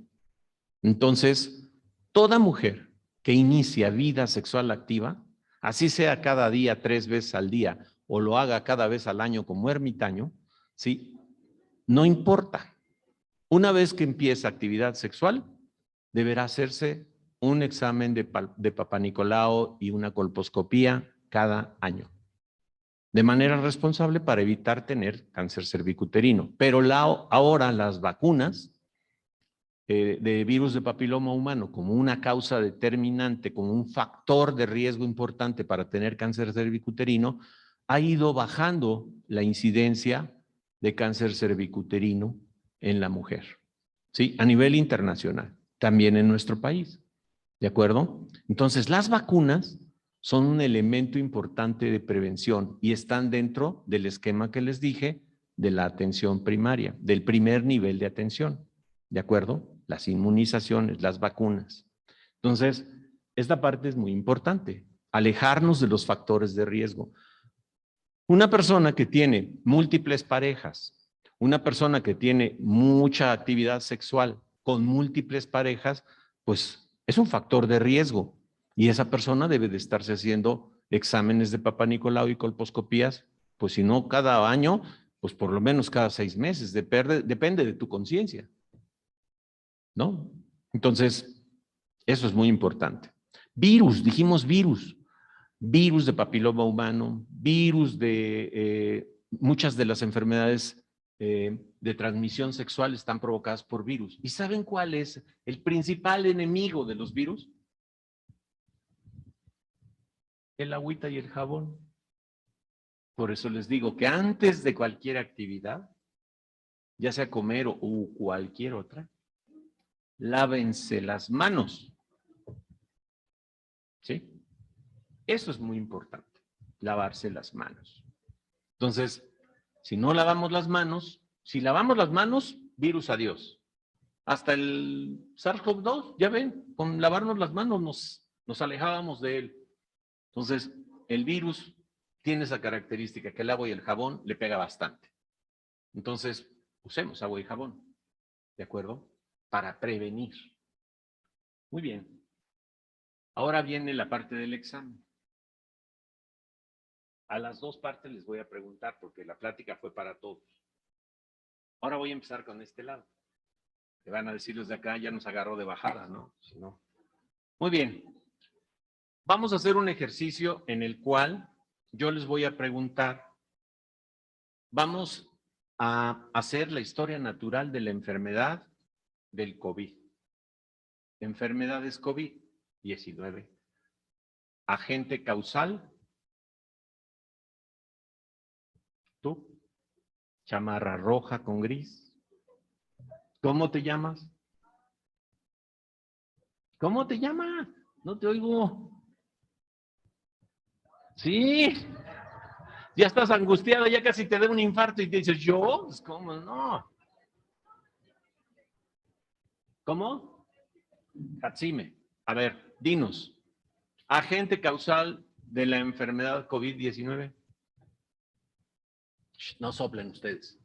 Entonces, toda mujer que inicia vida sexual activa, así sea cada día 3 veces al día o lo haga cada vez al año como ermitaño, ¿sí?, no importa. Una vez que empieza actividad sexual, deberá hacerse un examen de Papá Nicolau y una colposcopía cada año, de manera responsable para evitar tener cáncer cervicuterino. Pero ahora las vacunas de virus de papiloma humano como una causa determinante, como un factor de riesgo importante para tener cáncer cervicuterino, ha ido bajando la incidencia de cáncer cervicuterino en la mujer, ¿sí?, a nivel internacional, también en nuestro país, ¿de acuerdo? Entonces, las vacunas son un elemento importante de prevención y están dentro del esquema que les dije de la atención primaria, del primer nivel de atención, ¿de acuerdo? Las inmunizaciones, las vacunas. Entonces, esta parte es muy importante, alejarnos de los factores de riesgo. Una persona que tiene múltiples parejas, una persona que tiene mucha actividad sexual con múltiples parejas, pues es un factor de riesgo y esa persona debe de estarse haciendo exámenes de Papá Nicolau y colposcopías, pues si no cada año, pues por lo menos cada 6 meses, depende de tu conciencia, ¿no? Entonces, eso es muy importante. Virus, dijimos virus de papiloma humano, virus de muchas de las enfermedades de transmisión sexual están provocadas por virus. ¿Y saben cuál es el principal enemigo de los virus? El agüita y el jabón. Por eso les digo que antes de cualquier actividad, ya sea comer o cualquier otra, lávense las manos. ¿Sí? Eso es muy importante, lavarse las manos. Entonces, si no lavamos las manos, si lavamos las manos, virus adiós. Hasta el SARS-CoV-2, ya ven, con lavarnos las manos nos alejábamos de él. Entonces, el virus tiene esa característica que el agua y el jabón le pega bastante. Entonces, usemos agua y jabón, ¿de acuerdo? Para prevenir. Muy bien. Ahora viene la parte del examen. A las dos partes les voy a preguntar porque la plática fue para todos. Ahora voy a empezar con este lado. Te van a decir los de acá, ya nos agarró de bajada, ¿no? Si no. Muy bien. Vamos a hacer un ejercicio en el cual yo les voy a preguntar. Vamos a hacer la historia natural de la enfermedad del COVID. Enfermedades COVID. COVID-19. Agente causal. ¿Tú? Chamarra roja con gris. ¿Cómo te llamas? ¿Cómo te llamas? No te oigo. Sí. Ya estás angustiado, ya casi te da un infarto y te dices, ¿yo? Pues, ¿cómo no? ¿Cómo? Hatsime. A ver, dinos. Agente causal de la enfermedad COVID-19. No soplen ustedes.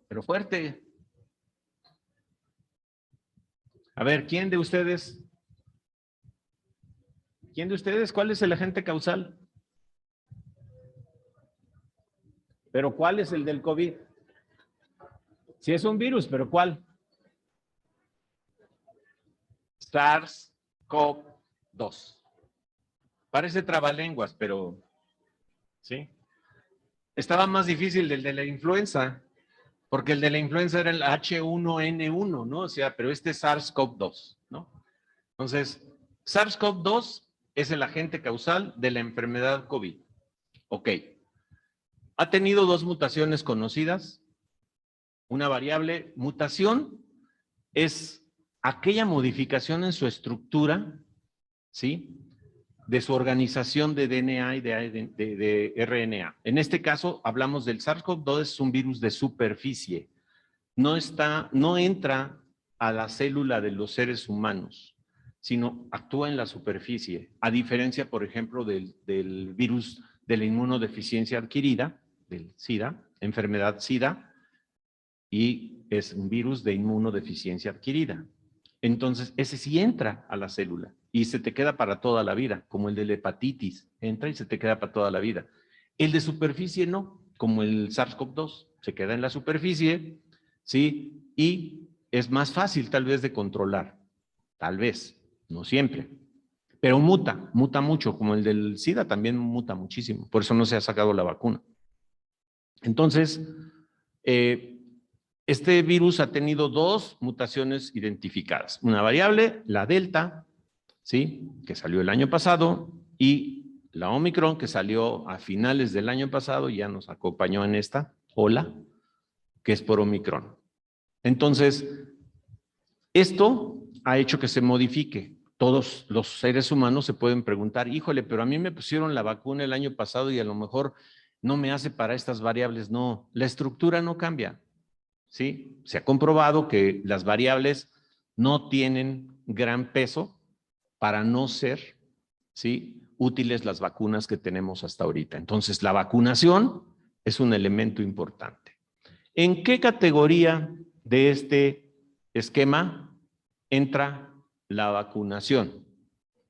Pero fuerte. A ver, ¿quién de ustedes? ¿Quién de ustedes? ¿Cuál es el agente causal? ¿Pero cuál es el del COVID? Sí es un virus, pero ¿cuál? SARS-CoV-2. Parece trabalenguas, pero sí. Estaba más difícil el de la influenza, porque el de la influenza era el H1N1, ¿no? O sea, pero este es SARS-CoV-2, ¿no? Entonces, SARS-CoV-2 es el agente causal de la enfermedad COVID. Ok. Ha tenido dos mutaciones conocidas. Una variable. Mutación es aquella modificación en su estructura, ¿sí? De su organización de DNA y de RNA. En este caso, hablamos del SARS-CoV-2, es un virus de superficie. No entra a la célula de los seres humanos, sino actúa en la superficie, a diferencia, por ejemplo, del virus de la inmunodeficiencia adquirida, del SIDA, enfermedad SIDA, y es un virus de inmunodeficiencia adquirida. Entonces, ese sí entra a la célula y se te queda para toda la vida, como el de la hepatitis, entra y se te queda para toda la vida. El de superficie no, como el SARS-CoV-2, se queda en la superficie, ¿sí? Y es más fácil tal vez de controlar, tal vez, no siempre. Pero muta mucho, como el del SIDA también muta muchísimo, por eso no se ha sacado la vacuna. Entonces, este virus ha tenido dos mutaciones identificadas. Una variable, la Delta, ¿sí? Que salió el año pasado, y la Omicron, que salió a finales del año pasado, ya nos acompañó en esta ola, que es por Omicron. Entonces, esto ha hecho que se modifique. Todos los seres humanos se pueden preguntar, híjole, pero a mí me pusieron la vacuna el año pasado y a lo mejor no me hace para estas variables. No, la estructura no cambia. ¿Sí? Se ha comprobado que las variables no tienen gran peso para no ser, ¿sí?, útiles las vacunas que tenemos hasta ahorita. Entonces, la vacunación es un elemento importante. ¿En qué categoría de este esquema entra la vacunación?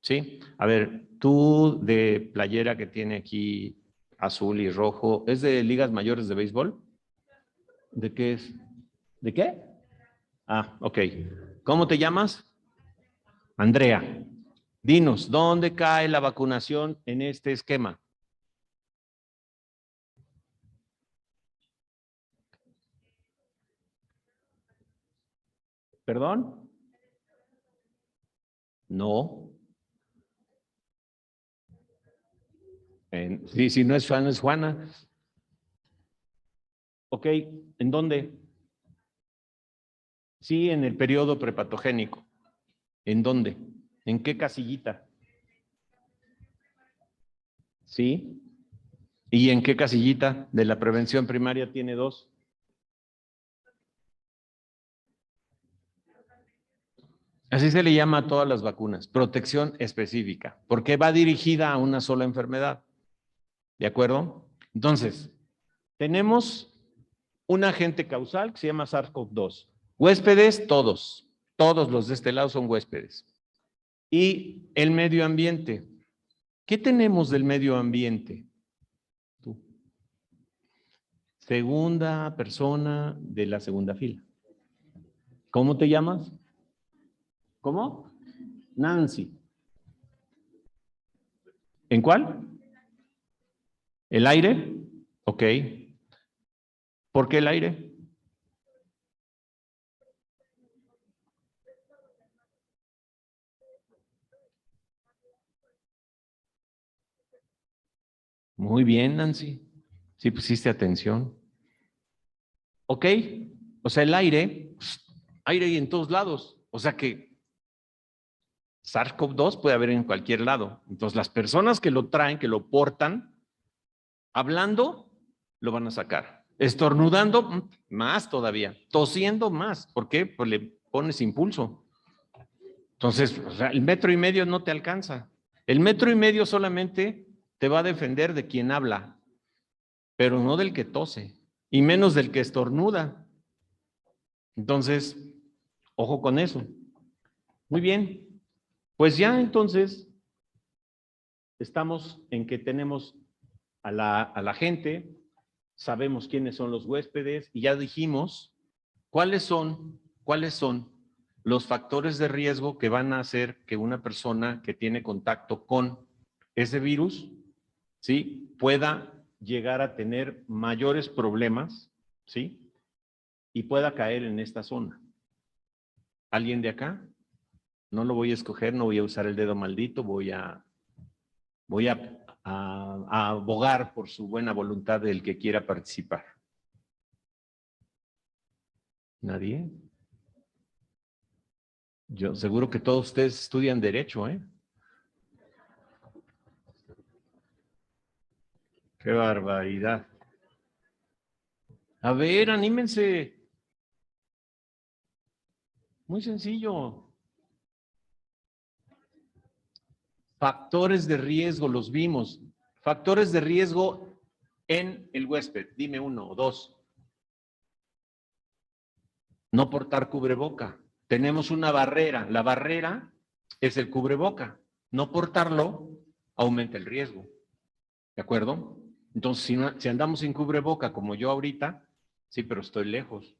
¿Sí? A ver, tú de playera que tiene aquí azul y rojo, ¿es de ligas mayores de béisbol? ¿De qué es? ¿De qué? Ah, ok. ¿Cómo te llamas? Andrea. Dinos, ¿dónde cae la vacunación en este esquema? ¿Perdón? No. Sí, si no es Juana, es Juana. Ok, ¿en dónde? Sí, en el periodo prepatogénico. ¿En dónde? ¿En qué casillita? Sí. ¿Y en qué casillita de la prevención primaria tiene dos? Así se le llama a todas las vacunas, protección específica, porque va dirigida a una sola enfermedad. ¿De acuerdo? Entonces, tenemos un agente causal que se llama SARS-CoV-2. Huéspedes, todos los de este lado son huéspedes. Y el medio ambiente. ¿Qué tenemos del medio ambiente? Tú. Segunda persona de la segunda fila. ¿Cómo te llamas? ¿Cómo? Nancy. ¿En cuál? ¿El aire? Ok. ¿Por qué el aire? Muy bien, Nancy. Sí pusiste atención. Ok, o sea, el aire, aire hay en todos lados. O sea que SARS-CoV-2 puede haber en cualquier lado. Entonces, las personas que lo traen, que lo portan, hablando, lo van a sacar. Estornudando, más todavía. Tosiendo, más. ¿Por qué? Pues le pones impulso. Entonces, o sea, el 1,5 metros no te alcanza. El 1,5 metros solamente te va a defender de quien habla, pero no del que tose, y menos del que estornuda. Entonces, ojo con eso. Muy bien. Pues ya entonces estamos en que tenemos a la gente, sabemos quiénes son los huéspedes y ya dijimos cuáles son los factores de riesgo que van a hacer que una persona que tiene contacto con ese virus, ¿sí?, pueda llegar a tener mayores problemas, ¿sí?, y pueda caer en esta zona. ¿Alguien de acá? No lo voy a escoger, no voy a usar el dedo maldito, voy a abogar por su buena voluntad del que quiera participar. ¿Nadie? Yo seguro que todos ustedes estudian Derecho, ¿eh? ¡Qué barbaridad! A ver, anímense. Muy sencillo. Factores de riesgo, los vimos. Factores de riesgo en el huésped. Dime 1 o 2. No portar cubreboca. Tenemos una barrera. La barrera es el cubreboca. No portarlo aumenta el riesgo. ¿De acuerdo? Entonces, si andamos sin cubreboca como yo ahorita, sí, pero estoy lejos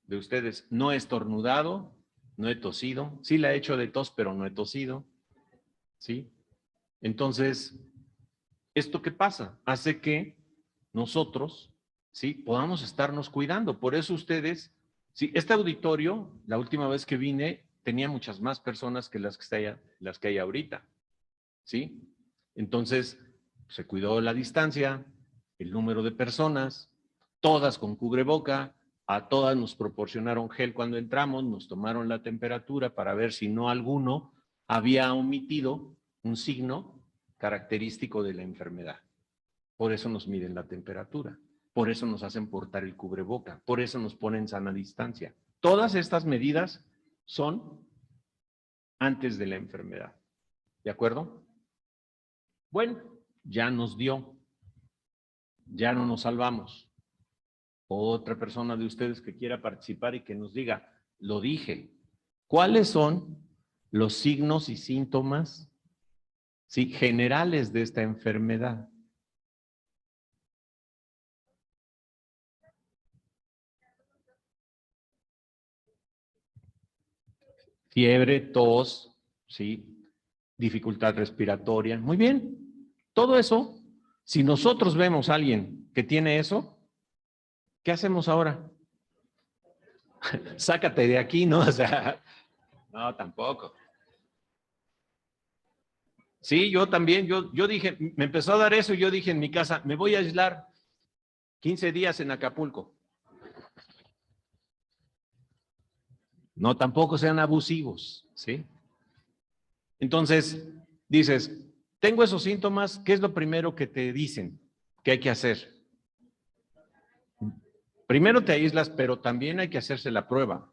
de ustedes. No he estornudado, no he tosido. Sí la he hecho de tos, pero no he tosido. ¿Sí? Entonces, ¿esto qué pasa? Hace que nosotros, ¿sí?, podamos estarnos cuidando. Por eso ustedes, sí, este auditorio, la última vez que vine, tenía muchas más personas que las que hay ahorita. ¿Sí? Entonces, se cuidó la distancia, el número de personas, todas con cubreboca, a todas nos proporcionaron gel cuando entramos, nos tomaron la temperatura para ver si no alguno había omitido un signo característico de la enfermedad. Por eso nos miden la temperatura, por eso nos hacen portar el cubreboca, por eso nos ponen sana distancia. Todas estas medidas son antes de la enfermedad. ¿De acuerdo? Bueno, ya nos dio, ya no nos salvamos. Otra persona de ustedes que quiera participar y que nos diga, lo dije, ¿cuáles son los signos y síntomas, sí, generales de esta enfermedad? Fiebre, tos, sí, dificultad respiratoria. Muy bien, todo eso, si nosotros vemos a alguien que tiene eso, ¿qué hacemos ahora? Sácate de aquí, ¿no? O sea, no, tampoco. Sí, yo también, yo dije, me empezó a dar eso y yo dije en mi casa, me voy a aislar 15 días en Acapulco. No, tampoco sean abusivos, ¿sí? Entonces, dices, tengo esos síntomas, ¿qué es lo primero que te dicen que hay que hacer? Primero te aíslas, pero también hay que hacerse la prueba.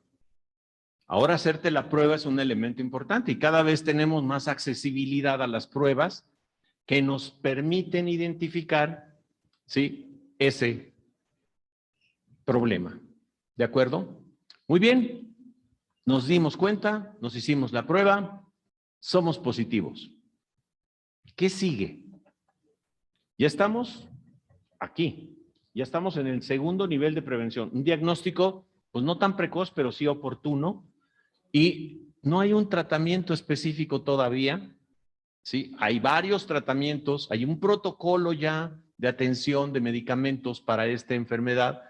Ahora hacerte la prueba es un elemento importante y cada vez tenemos más accesibilidad a las pruebas que nos permiten identificar, ¿sí?, ese problema. ¿De acuerdo? Muy bien. Nos dimos cuenta, nos hicimos la prueba, somos positivos. ¿Qué sigue? Ya estamos aquí. Ya estamos en el segundo nivel de prevención. Un diagnóstico, pues no tan precoz, pero sí oportuno. Y no hay un tratamiento específico todavía. ¿Sí? Hay varios tratamientos, hay un protocolo ya de atención de medicamentos para esta enfermedad,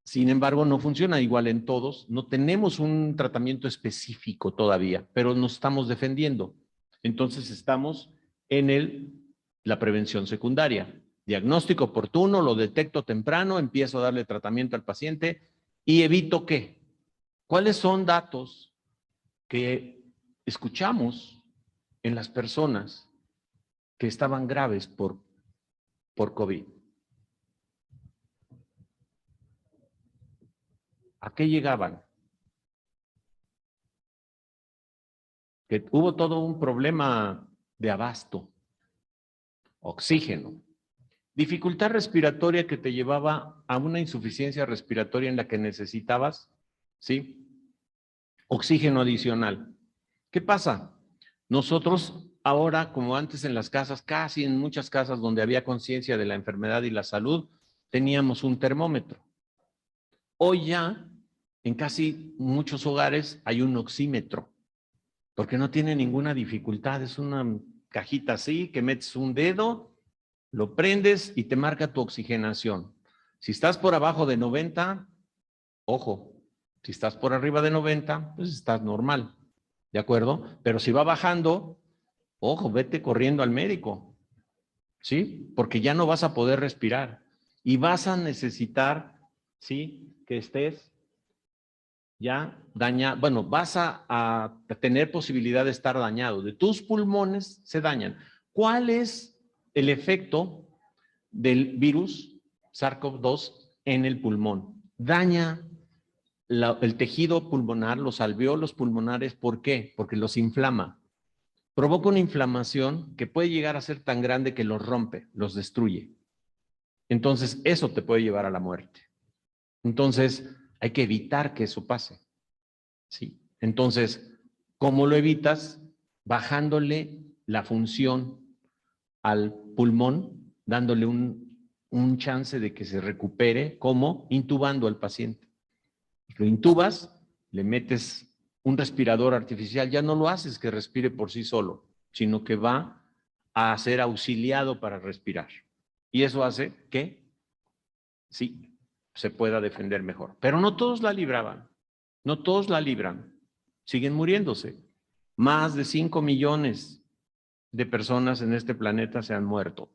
Sin embargo, no funciona igual en todos. No tenemos un tratamiento específico todavía, pero nos estamos defendiendo. Entonces estamos en la prevención secundaria. Diagnóstico oportuno, lo detecto temprano, empiezo a darle tratamiento al paciente y evito ¿qué? ¿Cuáles son datos que escuchamos en las personas que estaban graves por COVID? ¿A qué llegaban? Que hubo todo un problema de abasto, oxígeno, dificultad respiratoria que te llevaba a una insuficiencia respiratoria en la que necesitabas, ¿sí? Oxígeno adicional. ¿Qué pasa? Nosotros ahora, como antes en las casas, casi en muchas casas donde había conciencia de la enfermedad y la salud, teníamos un termómetro. Hoy ya, en casi muchos hogares, hay un oxímetro, porque no tiene ninguna dificultad. Es una cajita así que metes un dedo, lo prendes y te marca tu oxigenación. Si estás por abajo de 90, ojo, si estás por arriba de 90, pues estás normal, ¿de acuerdo? Pero si va bajando, ojo, vete corriendo al médico, ¿sí? Porque ya no vas a poder respirar y vas a necesitar, ¿sí? Que estés ya dañado, bueno, vas a tener posibilidad de estar dañado, de tus pulmones se dañan. ¿Cuál es el efecto del virus SARS-CoV-2 en el pulmón? Daña el tejido pulmonar, los alveolos pulmonares. ¿Por qué? Porque los inflama. Provoca una inflamación que puede llegar a ser tan grande que los rompe, los destruye. Entonces, eso te puede llevar a la muerte. Entonces, hay que evitar que eso pase. ¿Sí? Entonces, ¿cómo lo evitas? Bajándole la función al pulmón, dándole un chance de que se recupere. ¿Cómo? Intubando al paciente. Lo intubas, le metes un respirador artificial, ya no lo haces que respire por sí solo, sino que va a ser auxiliado para respirar. Y eso hace que, sí, se pueda defender mejor. Pero no todos la libraban, no todos la libran, siguen muriéndose. Más de 5 millones de personas en este planeta se han muerto.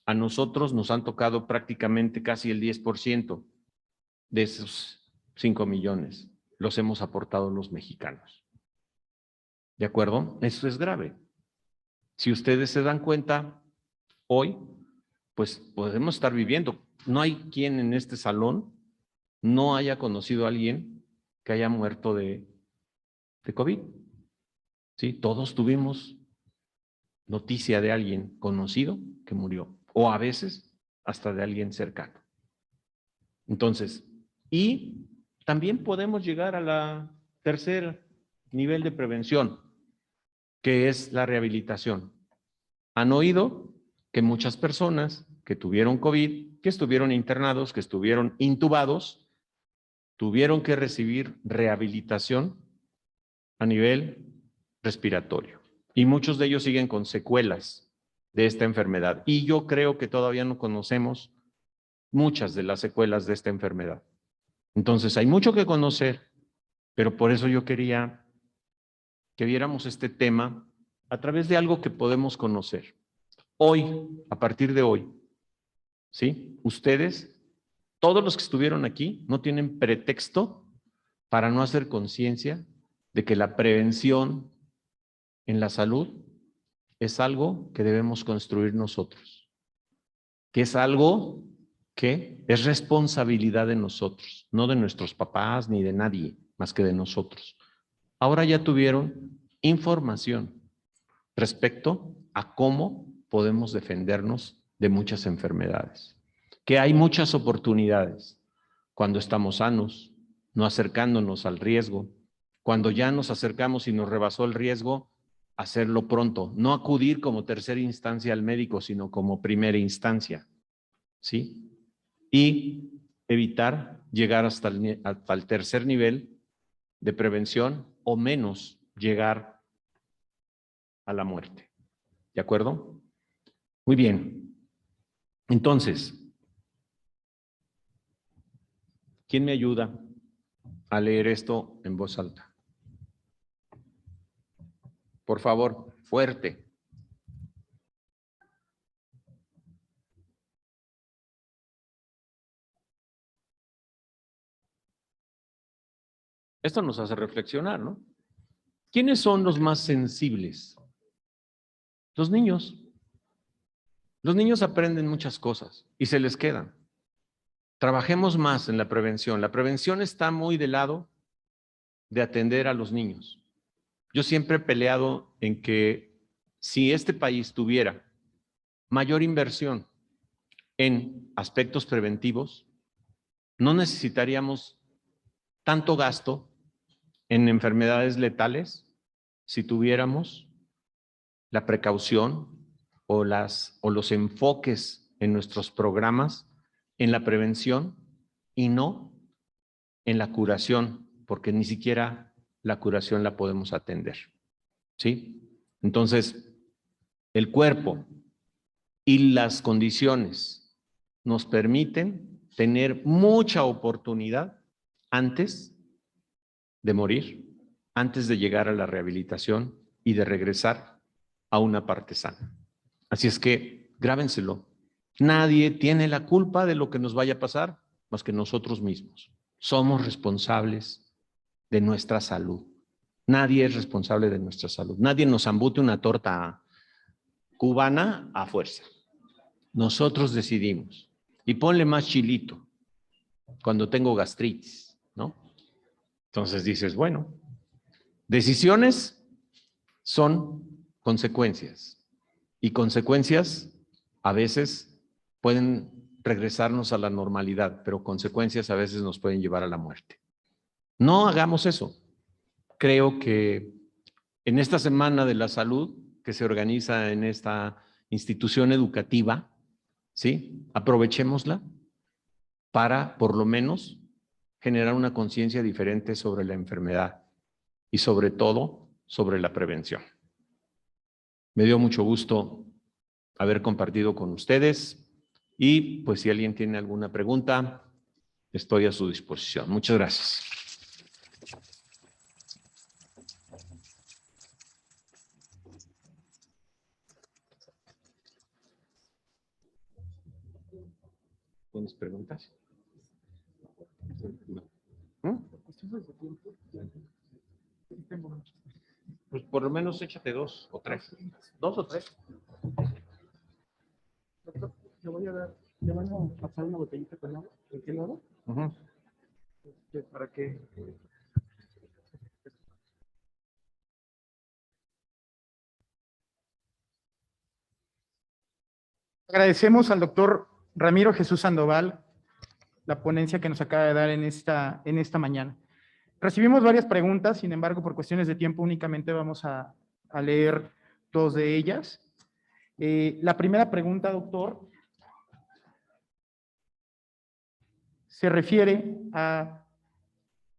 A nosotros nos han tocado prácticamente casi el 10% de esos 5 millones. Los hemos aportado los mexicanos. ¿De acuerdo? Eso es grave. Si ustedes se dan cuenta, hoy, pues podemos estar viviendo. No hay quien en este salón no haya conocido a alguien que haya muerto de COVID. ¿Sí? Todos tuvimos noticia de alguien conocido que murió, o a veces hasta de alguien cercano. Entonces, y también podemos llegar a la tercer nivel de prevención, que es la rehabilitación. Han oído que muchas personas que tuvieron COVID, que estuvieron internados, que estuvieron intubados, tuvieron que recibir rehabilitación a nivel respiratorio. Y muchos de ellos siguen con secuelas de esta enfermedad. Y yo creo que todavía no conocemos muchas de las secuelas de esta enfermedad. Entonces, hay mucho que conocer, pero por eso yo quería que viéramos este tema a través de algo que podemos conocer. Hoy, a partir de hoy, ¿sí? Ustedes, todos los que estuvieron aquí, no tienen pretexto para no hacer conciencia de que la prevención en la salud es algo que debemos construir nosotros, que es algo que es responsabilidad de nosotros, no de nuestros papás ni de nadie, más que de nosotros. Ahora ya tuvieron información respecto a cómo podemos defendernos de muchas enfermedades, que hay muchas oportunidades cuando estamos sanos, no acercándonos al riesgo, cuando ya nos acercamos y nos rebasó el riesgo, hacerlo pronto, no acudir como tercera instancia al médico, sino como primera instancia, ¿sí? Y evitar llegar hasta el tercer nivel de prevención o menos llegar a la muerte. ¿De acuerdo? Muy bien. Entonces, ¿Quién me ayuda a leer esto en voz alta? Por favor, fuerte. Esto nos hace reflexionar, ¿no? ¿Quiénes son los más sensibles? Los niños. Los niños aprenden muchas cosas y se les quedan. Trabajemos más en la prevención. La prevención está muy del lado de atender a los niños. Yo siempre he peleado en que si este país tuviera mayor inversión en aspectos preventivos, no necesitaríamos tanto gasto en enfermedades letales si tuviéramos la precaución o los enfoques en nuestros programas en la prevención y no en la curación, porque ni siquiera la curación la podemos atender. ¿Sí? Entonces, el cuerpo y las condiciones nos permiten tener mucha oportunidad antes de morir, antes de llegar a la rehabilitación y de regresar a una parte sana. Así es que grábenselo. Nadie tiene la culpa de lo que nos vaya a pasar más que nosotros mismos. Somos responsables de nuestra salud. Nadie es responsable de nuestra salud. Nadie nos embute una torta cubana a fuerza. Nosotros decidimos. Y ponle más chilito cuando tengo gastritis, ¿no? Entonces dices, bueno, decisiones son consecuencias. Y consecuencias a veces pueden regresarnos a la normalidad, pero consecuencias a veces nos pueden llevar a la muerte. No hagamos eso. Creo que en esta Semana de la Salud que se organiza en esta institución educativa, ¿sí? Aprovechémosla para, por lo menos, generar una conciencia diferente sobre la enfermedad y sobre todo sobre la prevención. Me dio mucho gusto haber compartido con ustedes y pues si alguien tiene alguna pregunta, estoy a su disposición. Muchas gracias. ¿Tienes preguntas? Pues por lo menos échate 2 o 3. 2 o 3. Doctor, le van a pasar una botellita con agua. ¿En qué lado? Para que... Agradecemos al doctor Ramiro Jesús Sandoval la ponencia que nos acaba de dar en esta mañana. Recibimos varias preguntas, sin embargo, por cuestiones de tiempo únicamente vamos a leer 2 de ellas. La primera pregunta, doctor, se refiere a,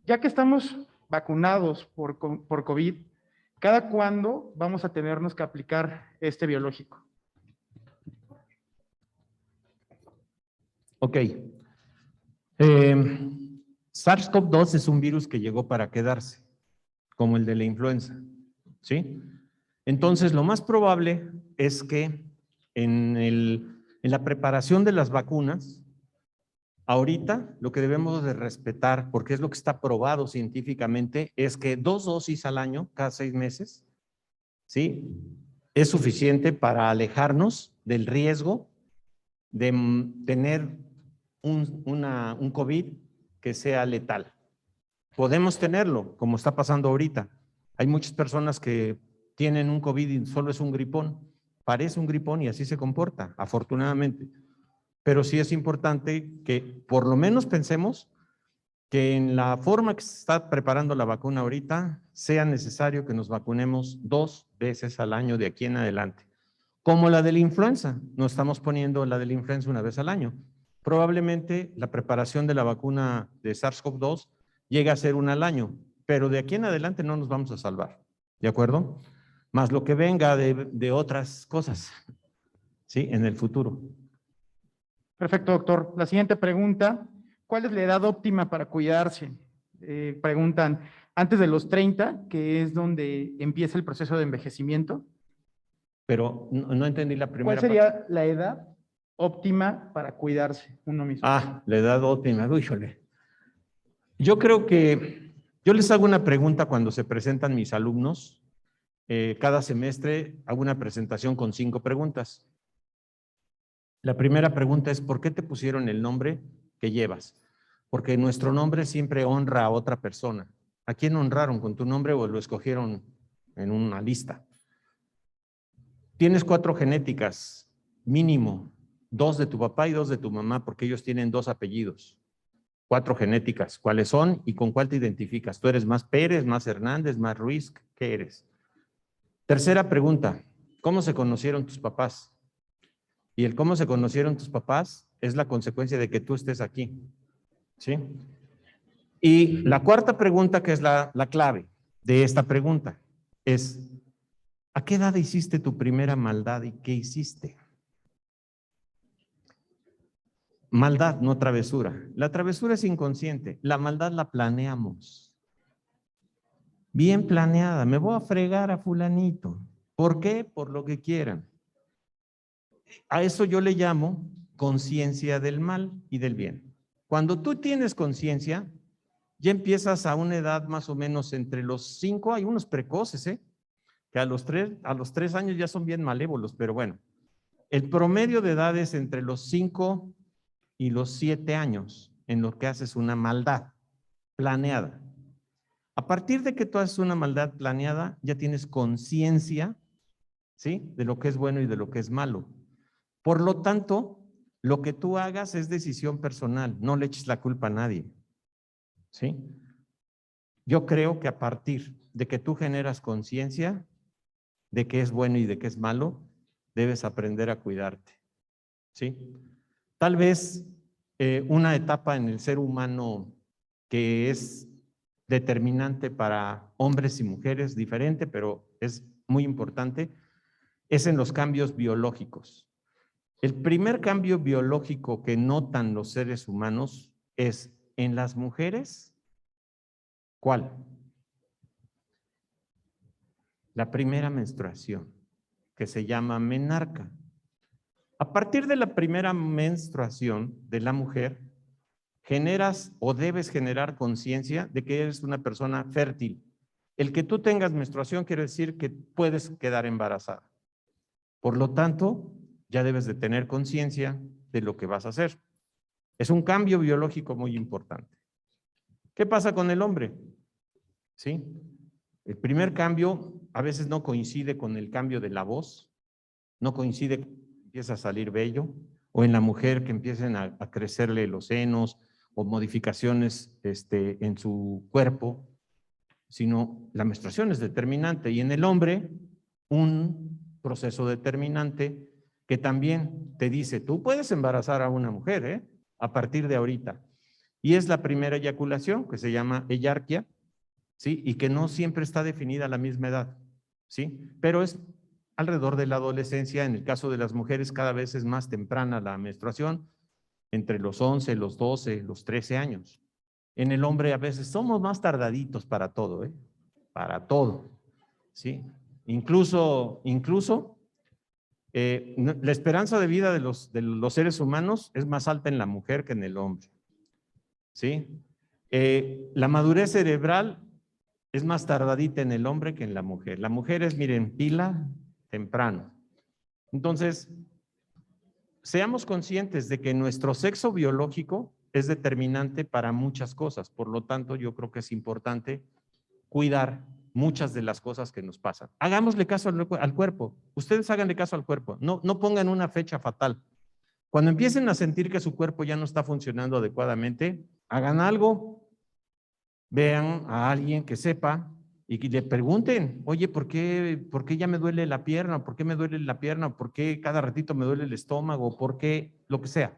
ya que estamos vacunados por COVID, ¿cada cuándo vamos a tenernos que aplicar este biológico? Ok. SARS-CoV-2 es un virus que llegó para quedarse, como el de la influenza, ¿sí? Entonces, lo más probable es que en la preparación de las vacunas, ahorita lo que debemos de respetar, porque es lo que está probado científicamente, es que 2 dosis al año, cada 6 meses, ¿sí? Es suficiente para alejarnos del riesgo de tener un COVID que sea letal. Podemos tenerlo, como está pasando ahorita. Hay muchas personas que tienen un COVID y solo es un gripón. Parece un gripón y así se comporta, afortunadamente. Pero sí es importante que por lo menos pensemos que en la forma que se está preparando la vacuna ahorita, sea necesario que nos vacunemos 2 veces al año de aquí en adelante. Como la de la influenza, no estamos poniendo la de la influenza una vez al año. Probablemente la preparación de la vacuna de SARS-CoV-2 llegue a ser 1 al año, pero de aquí en adelante no nos vamos a salvar, ¿de acuerdo? Más lo que venga de otras cosas, ¿sí? En el futuro. Perfecto, doctor. La siguiente pregunta ¿cuál es la edad óptima para cuidarse? Preguntan, antes de los 30, que es donde empieza el proceso de envejecimiento. Pero no entendí la primera ¿Cuál sería la edad óptima para cuidarse uno mismo? Ah, la edad óptima, híjole. Yo creo que yo les hago una pregunta cuando se presentan mis alumnos. Cada semestre hago una presentación con 5 preguntas. La primera pregunta es, ¿por qué te pusieron el nombre que llevas? Porque nuestro nombre siempre honra a otra persona. ¿A quién honraron? ¿Con tu nombre o lo escogieron en una lista? Tienes 4 genéticas, mínimo, 2 de tu papá y 2 de tu mamá, porque ellos tienen 2 apellidos. 4 genéticas, ¿cuáles son y con cuál te identificas? ¿Tú eres más Pérez, más Hernández, más Ruiz? ¿Qué eres? Tercera pregunta, ¿cómo se conocieron tus papás? Y el cómo se conocieron tus papás es la consecuencia de que tú estés aquí, ¿sí? Y la cuarta pregunta, que es la clave de esta pregunta, es, ¿a qué edad hiciste tu primera maldad y qué hiciste? Maldad, no travesura. La travesura es inconsciente, la maldad la planeamos. Bien planeada, me voy a fregar a fulanito. ¿Por qué? Por lo que quieran. A eso yo le llamo conciencia del mal y del bien. Cuando tú tienes conciencia, ya empiezas a una edad más o menos entre los 5, hay unos precoces, que a los 3 años ya son bien malévolos, pero bueno, el promedio de edad es entre los 5 y los 7 años en lo que haces una maldad planeada. A partir de que tú haces una maldad planeada, ya tienes conciencia, ¿sí?, de lo que es bueno y de lo que es malo. Por lo tanto, lo que tú hagas es decisión personal, no le eches la culpa a nadie, ¿sí? Yo creo que a partir de que tú generas conciencia de qué es bueno y de qué es malo, debes aprender a cuidarte, ¿sí? Tal vez una etapa en el ser humano que es determinante para hombres y mujeres, diferente, pero es muy importante, es en los cambios biológicos. El primer cambio biológico que notan los seres humanos es en las mujeres. ¿Cuál? La primera menstruación, que se llama menarca. A partir de la primera menstruación de la mujer, generas o debes generar conciencia de que eres una persona fértil. El que tú tengas menstruación quiere decir que puedes quedar embarazada. Por lo tanto, ya debes de tener conciencia de lo que vas a hacer. Es un cambio biológico muy importante. ¿Qué pasa con el hombre? ¿Sí? El primer cambio a veces no coincide con el cambio de la voz, no coincide, empieza a salir vello, o en la mujer que empiecen a crecerle los senos o modificaciones en su cuerpo, sino la menstruación es determinante. Y en el hombre, un proceso determinante que también te dice, tú puedes embarazar a una mujer, a partir de ahorita. Y es la primera eyaculación, que se llama eyarquia, ¿sí? Y que no siempre está definida a la misma edad, ¿sí? Pero es alrededor de la adolescencia. En el caso de las mujeres cada vez es más temprana la menstruación, entre los 11, los 12, los 13 años. En el hombre a veces somos más tardaditos para todo, para todo, ¿sí? Incluso la esperanza de vida de los seres humanos es más alta en la mujer que en el hombre, ¿sí? La madurez cerebral es más tardadita en el hombre que en la mujer. La mujer es, miren, pila temprano. Entonces, seamos conscientes de que nuestro sexo biológico es determinante para muchas cosas. Por lo tanto, yo creo que es importante cuidar muchas de las cosas que nos pasan. Hagámosle caso al cuerpo. Ustedes háganle caso al cuerpo. No pongan una fecha fatal. Cuando empiecen a sentir que su cuerpo ya no está funcionando adecuadamente, hagan algo. Vean a alguien que sepa y que le pregunten, oye, ¿por qué ya me duele la pierna? ¿Por qué me duele la pierna? ¿Por qué cada ratito me duele el estómago? ¿Por qué? Lo que sea.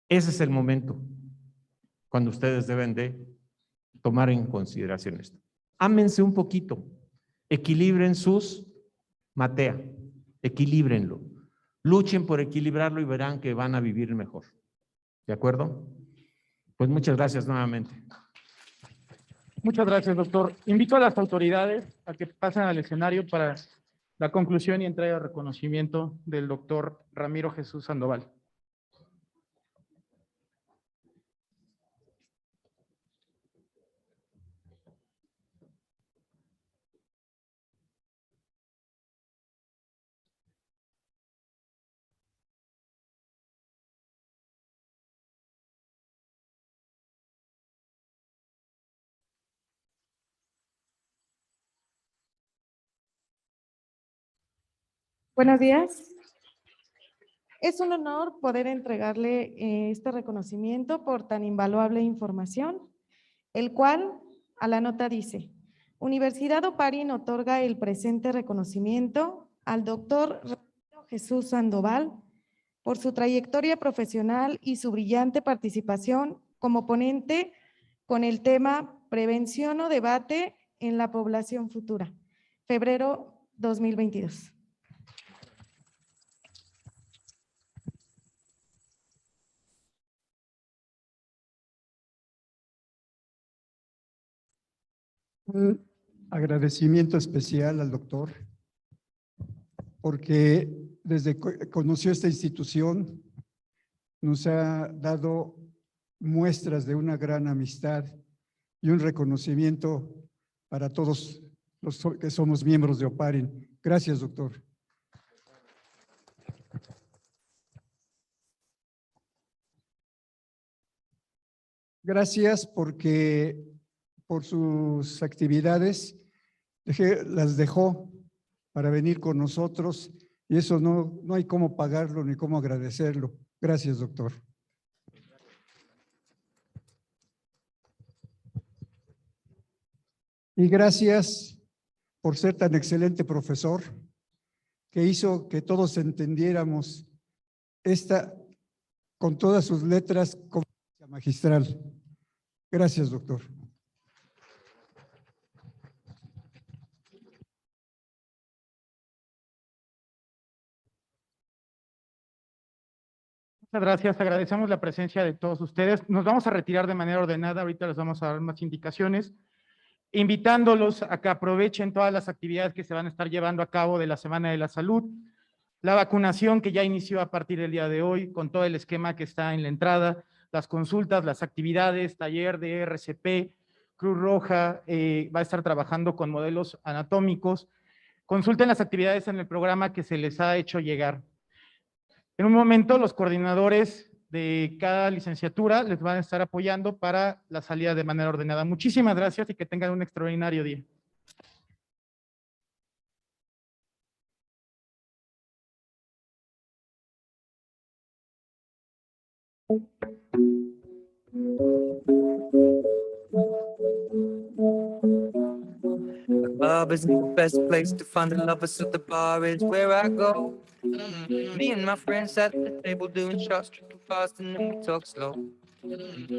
Ese es el momento cuando ustedes deben de tomar en consideración esto. Ámense un poquito, equilibren sus matea, equilíbrenlo. Luchen por equilibrarlo y verán que van a vivir mejor. ¿De acuerdo? Pues muchas gracias nuevamente. Muchas gracias, doctor. Invito a las autoridades a que pasen al escenario para la conclusión y entrega de reconocimiento del doctor Ramiro Jesús Sandoval. Buenos días. Es un honor poder entregarle este reconocimiento por tan invaluable información, el cual a la nota dice: Universidad Oparín otorga el presente reconocimiento al doctor Ramiro Jesús Sandoval por su trayectoria profesional y su brillante participación como ponente con el tema Prevención o Debate en la Población Futura, febrero 2022. Un agradecimiento especial al doctor, porque desde que conoció esta institución nos ha dado muestras de una gran amistad y un reconocimiento para todos los que somos miembros de Oparín. Gracias, doctor. Gracias porque por sus actividades las dejó para venir con nosotros y eso no hay cómo pagarlo ni cómo agradecerlo. Gracias, doctor. Y gracias por ser tan excelente profesor que hizo que todos entendiéramos esta, con todas sus letras, conferencia magistral. Gracias, doctor. Muchas gracias, agradecemos la presencia de todos ustedes. Nos vamos a retirar de manera ordenada, ahorita les vamos a dar más indicaciones, invitándolos a que aprovechen todas las actividades que se van a estar llevando a cabo de la Semana de la Salud, la vacunación que ya inició a partir del día de hoy, con todo el esquema que está en la entrada, las consultas, las actividades, taller de RCP, Cruz Roja, va a estar trabajando con modelos anatómicos. Consulten las actividades en el programa que se les ha hecho llegar. En un momento, los coordinadores de cada licenciatura les van a estar apoyando para la salida de manera ordenada. Muchísimas gracias y que tengan un extraordinario día. The club isn't the best place to find the lovers, so the bar is where I go. Me and my friends at the table doing shots, tripping fast, and then we talk slow.